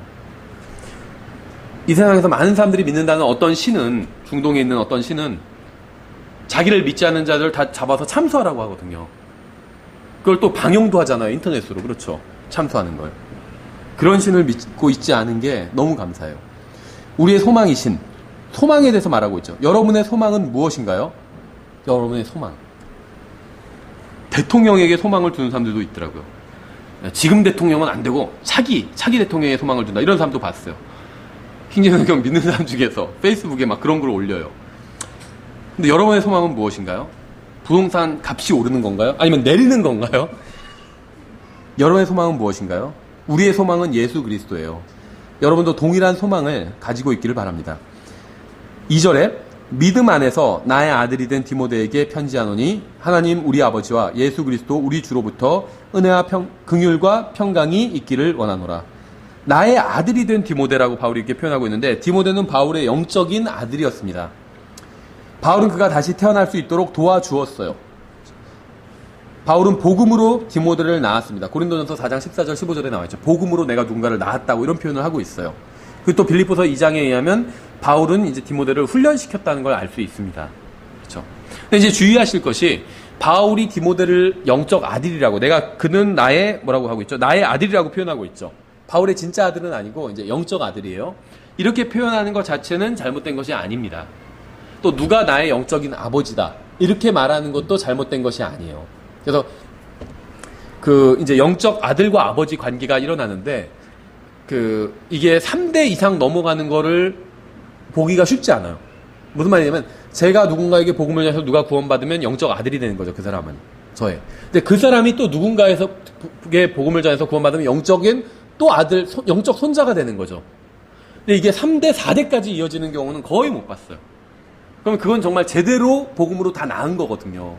이 세상에서 많은 사람들이 믿는다는 어떤 신은, 중동에 있는 어떤 신은 자기를 믿지 않는 자들을 다 잡아서 참수하라고 하거든요. 그걸 또 방영도 하잖아요. 인터넷으로. 그렇죠. 참수하는 걸. 그런 신을 믿고 있지 않은 게 너무 감사해요. 우리의 소망이신, 소망에 대해서 말하고 있죠. 여러분의 소망은 무엇인가요? 여러분의 소망. 대통령에게 소망을 두는 사람들도 있더라고요. 지금 대통령은 안 되고 차기 대통령에 소망을 둔다. 이런 사람도 봤어요. 킹제성경 믿는 사람 중에서 페이스북에 막 그런 걸 올려요. 근데 여러분의 소망은 무엇인가요? 부동산 값이 오르는 건가요? 아니면 내리는 건가요? 여러분의 소망은 무엇인가요? 우리의 소망은 예수 그리스도예요. 여러분도 동일한 소망을 가지고 있기를 바랍니다. 2절에 믿음 안에서 나의 아들이 된 디모데에게 편지하노니 하나님 우리 아버지와 예수 그리스도 우리 주로부터 은혜와 긍휼과 평강이 있기를 원하노라. 나의 아들이 된 디모데라고 바울이 이렇게 표현하고 있는데, 디모데는 바울의 영적인 아들이었습니다. 바울은 그가 다시 태어날 수 있도록 도와주었어요. 바울은 복음으로 디모데를 낳았습니다. 고린도전서 4장 14절 15절에 나와 있죠. 복음으로 내가 누군가를 낳았다고 이런 표현을 하고 있어요. 그리고 또 빌립보서 2장에 의하면 바울은 이제 디모데를 훈련시켰다는 걸 알 수 있습니다. 그렇죠? 근데 이제 주의하실 것이, 바울이 디모데를 영적 아들이라고, 그는 나의 뭐라고 하고 있죠? 나의 아들이라고 표현하고 있죠. 바울의 진짜 아들은 아니고 이제 영적 아들이에요. 이렇게 표현하는 것 자체는 잘못된 것이 아닙니다. 또 누가 나의 영적인 아버지다 이렇게 말하는 것도 잘못된 것이 아니에요. 그래서 이제 영적 아들과 아버지 관계가 일어나는데, 이게 3대 이상 넘어가는 거를 보기가 쉽지 않아요. 무슨 말이냐면, 제가 누군가에게 복음을 전해서 누가 구원받으면 영적 아들이 되는 거죠. 그 사람은. 저의. 근데 그 사람이 또 누군가에게 복음을 전해서 구원받으면 영적인 또 아들, 영적 손자가 되는 거죠. 근데 이게 3대, 4대까지 이어지는 경우는 거의 못 봤어요. 그러면 그건 정말 제대로 복음으로 다 나은 거거든요.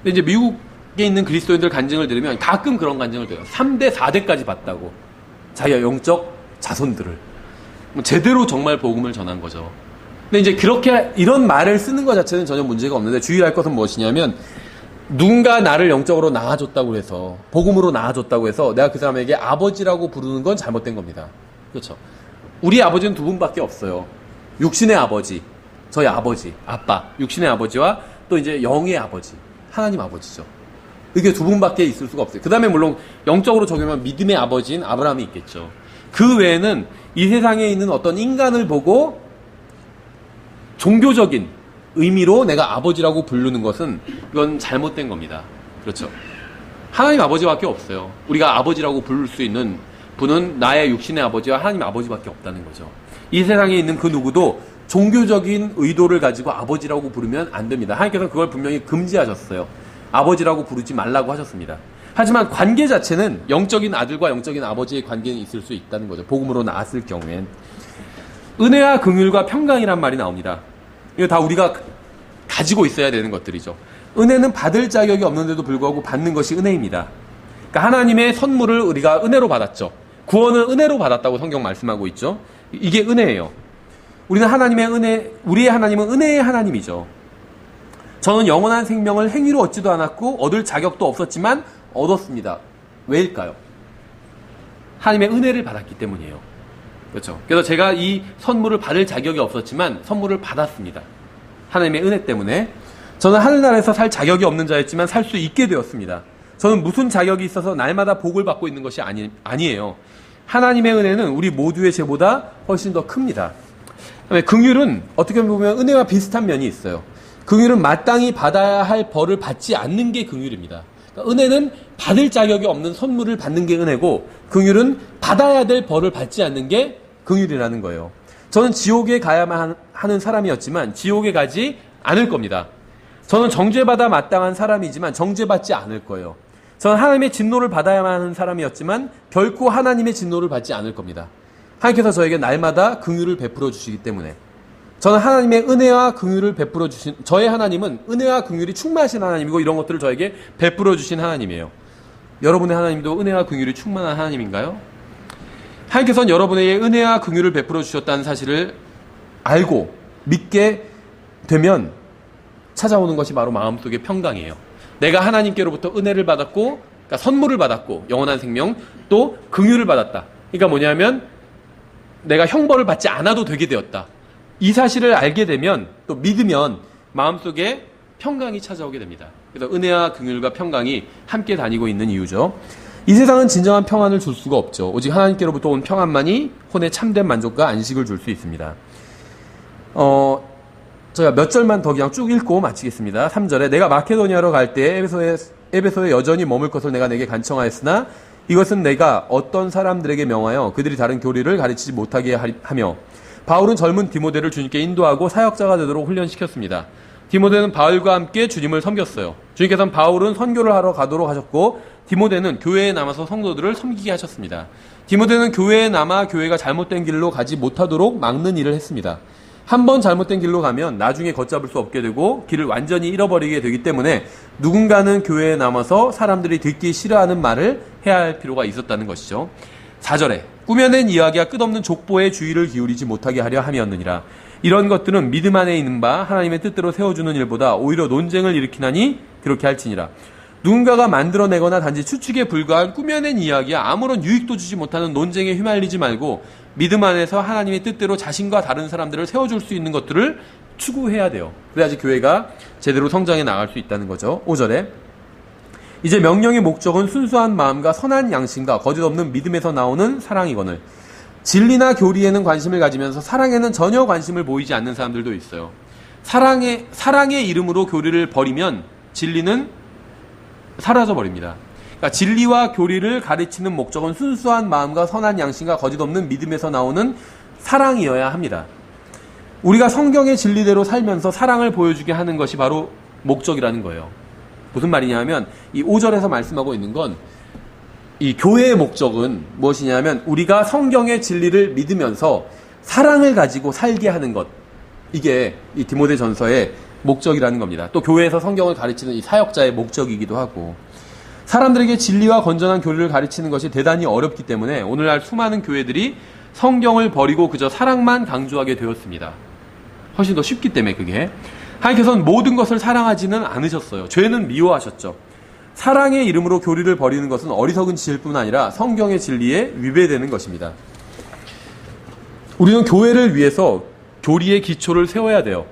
근데 이제 미국에 있는 그리스도인들 간증을 들으면 가끔 그런 간증을 들어요. 3대, 4대까지 봤다고. 자기가 영적 자손들을. 제대로 정말 복음을 전한 거죠. 근데 이제 이런 말을 쓰는 것 자체는 전혀 문제가 없는데, 주의할 것은 무엇이냐면, 누군가 나를 영적으로 낳아줬다고 해서, 복음으로 낳아줬다고 해서 내가 그 사람에게 아버지라고 부르는 건 잘못된 겁니다. 그렇죠? 우리 아버지는 두 분밖에 없어요. 육신의 아버지, 저희 아버지, 아빠, 육신의 아버지와 또 이제 영의 아버지, 하나님 아버지죠. 이게 두 분밖에 있을 수가 없어요. 그 다음에 물론 영적으로 적용하면 믿음의 아버지인 아브라함이 있겠죠. 그 외에는 이 세상에 있는 어떤 인간을 보고 종교적인 의미로 내가 아버지라고 부르는 것은 이건 잘못된 겁니다. 그렇죠? 하나님 아버지밖에 없어요. 우리가 아버지라고 부를 수 있는 분은 나의 육신의 아버지와 하나님 아버지밖에 없다는 거죠. 이 세상에 있는 그 누구도 종교적인 의도를 가지고 아버지라고 부르면 안 됩니다. 하나님께서는 그걸 분명히 금지하셨어요. 아버지라고 부르지 말라고 하셨습니다. 하지만 관계 자체는 영적인 아들과 영적인 아버지의 관계는 있을 수 있다는 거죠. 복음으로 나았을 경우엔. 은혜와 긍휼과 평강이란 말이 나옵니다. 이거 다 우리가 가지고 있어야 되는 것들이죠. 은혜는 받을 자격이 없는데도 불구하고 받는 것이 은혜입니다. 그러니까 하나님의 선물을 우리가 은혜로 받았죠. 구원은 은혜로 받았다고 성경 말씀하고 있죠. 이게 은혜예요. 우리의 하나님은 은혜의 하나님이죠. 저는 영원한 생명을 행위로 얻지도 않았고 얻을 자격도 없었지만 얻었습니다. 왜일까요? 하나님의 은혜를 받았기 때문이에요. 그렇죠. 그래서 제가 이 선물을 받을 자격이 없었지만 선물을 받았습니다. 하나님의 은혜 때문에. 저는 하늘나라에서 살 자격이 없는 자였지만 살 수 있게 되었습니다. 저는 무슨 자격이 있어서 날마다 복을 받고 있는 것이 아니에요. 하나님의 은혜는 우리 모두의 죄보다 훨씬 더 큽니다. 그다음에 긍휼은 어떻게 보면 은혜와 비슷한 면이 있어요. 긍휼은 마땅히 받아야 할 벌을 받지 않는 게 긍휼입니다. 그러니까 은혜는 받을 자격이 없는 선물을 받는 게 은혜고, 긍휼은 받아야 될 벌을 받지 않는 게 긍휼이라는 거예요. 저는 지옥에 가야만 하는 사람이었지만 지옥에 가지 않을 겁니다. 저는 정죄받아 마땅한 사람이지만 정죄받지 않을 거예요. 저는 하나님의 진노를 받아야만 하는 사람이었지만 결코 하나님의 진노를 받지 않을 겁니다. 하나님께서 저에게 날마다 긍휼을 베풀어 주시기 때문에. 저는 하나님의 은혜와 긍휼을 베풀어 주신, 저의 하나님은 은혜와 긍휼이 충만하신 하나님이고 이런 것들을 저에게 베풀어 주신 하나님이에요. 여러분의 하나님도 은혜와 긍휼이 충만한 하나님인가요? 하나님께서는 여러분에게 은혜와 긍휼을 베풀어 주셨다는 사실을 알고 믿게 되면 찾아오는 것이 바로 마음속의 평강이에요. 내가 하나님께로부터 은혜를 받았고, 그러니까 선물을 받았고, 영원한 생명, 또 긍휼을 받았다. 그러니까 뭐냐면 내가 형벌을 받지 않아도 되게 되었다. 이 사실을 알게 되면, 또 믿으면 마음속에 평강이 찾아오게 됩니다. 그래서 은혜와 긍휼과 평강이 함께 다니고 있는 이유죠. 이 세상은 진정한 평안을 줄 수가 없죠. 오직 하나님께로부터 온 평안만이 혼의 참된 만족과 안식을 줄 수 있습니다. 제가 몇 절만 더 그냥 쭉 읽고 마치겠습니다. 3절에 내가 마케도니아로 갈 때 에베소에 여전히 머물 것을 내가 내게 간청하였으나 이것은 내가 어떤 사람들에게 명하여 그들이 다른 교리를 가르치지 못하게 하며, 바울은 젊은 디모데를 주님께 인도하고 사역자가 되도록 훈련시켰습니다. 디모데는 바울과 함께 주님을 섬겼어요. 주님께서는 바울은 선교를 하러 가도록 하셨고 디모데는 교회에 남아서 성도들을 섬기게 하셨습니다. 디모데는 교회에 남아 교회가 잘못된 길로 가지 못하도록 막는 일을 했습니다. 한 번 잘못된 길로 가면 나중에 걷잡을 수 없게 되고 길을 완전히 잃어버리게 되기 때문에 누군가는 교회에 남아서 사람들이 듣기 싫어하는 말을 해야 할 필요가 있었다는 것이죠. 4절에 꾸며낸 이야기와 끝없는 족보에 주의를 기울이지 못하게 하려 함이었느니라. 이런 것들은 믿음 안에 있는 바 하나님의 뜻대로 세워주는 일보다 오히려 논쟁을 일으키나니 그렇게 할지니라. 누군가가 만들어내거나 단지 추측에 불과한 꾸며낸 이야기야 아무런 유익도 주지 못하는 논쟁에 휘말리지 말고 믿음 안에서 하나님의 뜻대로 자신과 다른 사람들을 세워줄 수 있는 것들을 추구해야 돼요. 그래야지 교회가 제대로 성장해 나갈 수 있다는 거죠. 5절에 이제 명령의 목적은 순수한 마음과 선한 양심과 거짓 없는 믿음에서 나오는 사랑이거늘. 진리나 교리에는 관심을 가지면서 사랑에는 전혀 관심을 보이지 않는 사람들도 있어요. 사랑의 이름으로 교리를 버리면 진리는 사라져버립니다. 그러니까 진리와 교리를 가르치는 목적은 순수한 마음과 선한 양심과 거짓 없는 믿음에서 나오는 사랑이어야 합니다. 우리가 성경의 진리대로 살면서 사랑을 보여주게 하는 것이 바로 목적이라는 거예요. 무슨 말이냐 하면 이 5절에서 말씀하고 있는 건 이 교회의 목적은 무엇이냐면 우리가 성경의 진리를 믿으면서 사랑을 가지고 살게 하는 것. 이게 이 디모데전서의 목적이라는 겁니다. 또 교회에서 성경을 가르치는 이 사역자의 목적이기도 하고, 사람들에게 진리와 건전한 교리를 가르치는 것이 대단히 어렵기 때문에 오늘날 수많은 교회들이 성경을 버리고 그저 사랑만 강조하게 되었습니다. 훨씬 더 쉽기 때문에 그게. 하나님께서는 모든 것을 사랑하지는 않으셨어요. 죄는 미워하셨죠. 사랑의 이름으로 교리를 버리는 것은 어리석은 짓일 뿐 아니라 성경의 진리에 위배되는 것입니다. 우리는 교회를 위해서 교리의 기초를 세워야 돼요.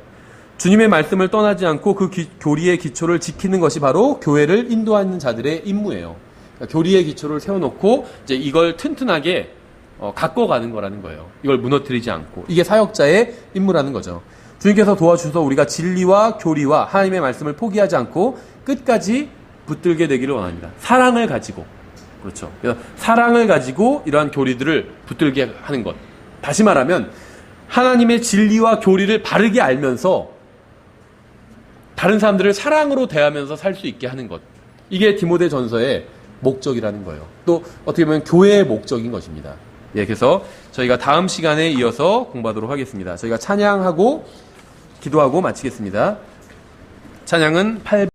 주님의 말씀을 떠나지 않고 그 교리의 기초를 지키는 것이 바로 교회를 인도하는 자들의 임무예요. 그러니까 교리의 기초를 세워놓고 이제 이걸 튼튼하게 가꿔가는 거라는 거예요. 이걸 무너뜨리지 않고. 이게 사역자의 임무라는 거죠. 주님께서 도와주셔서 우리가 진리와 교리와 하나님의 말씀을 포기하지 않고 끝까지 붙들게 되기를 원합니다. 사랑을 가지고. 그렇죠. 그래서 사랑을 가지고 이러한 교리들을 붙들게 하는 것. 다시 말하면 하나님의 진리와 교리를 바르게 알면서 다른 사람들을 사랑으로 대하면서 살 수 있게 하는 것. 이게 디모데전서의 목적이라는 거예요. 또 어떻게 보면 교회의 목적인 것입니다. 예, 그래서 저희가 다음 시간에 이어서 공부하도록 하겠습니다. 저희가 찬양하고 기도하고 마치겠습니다. 찬양은 8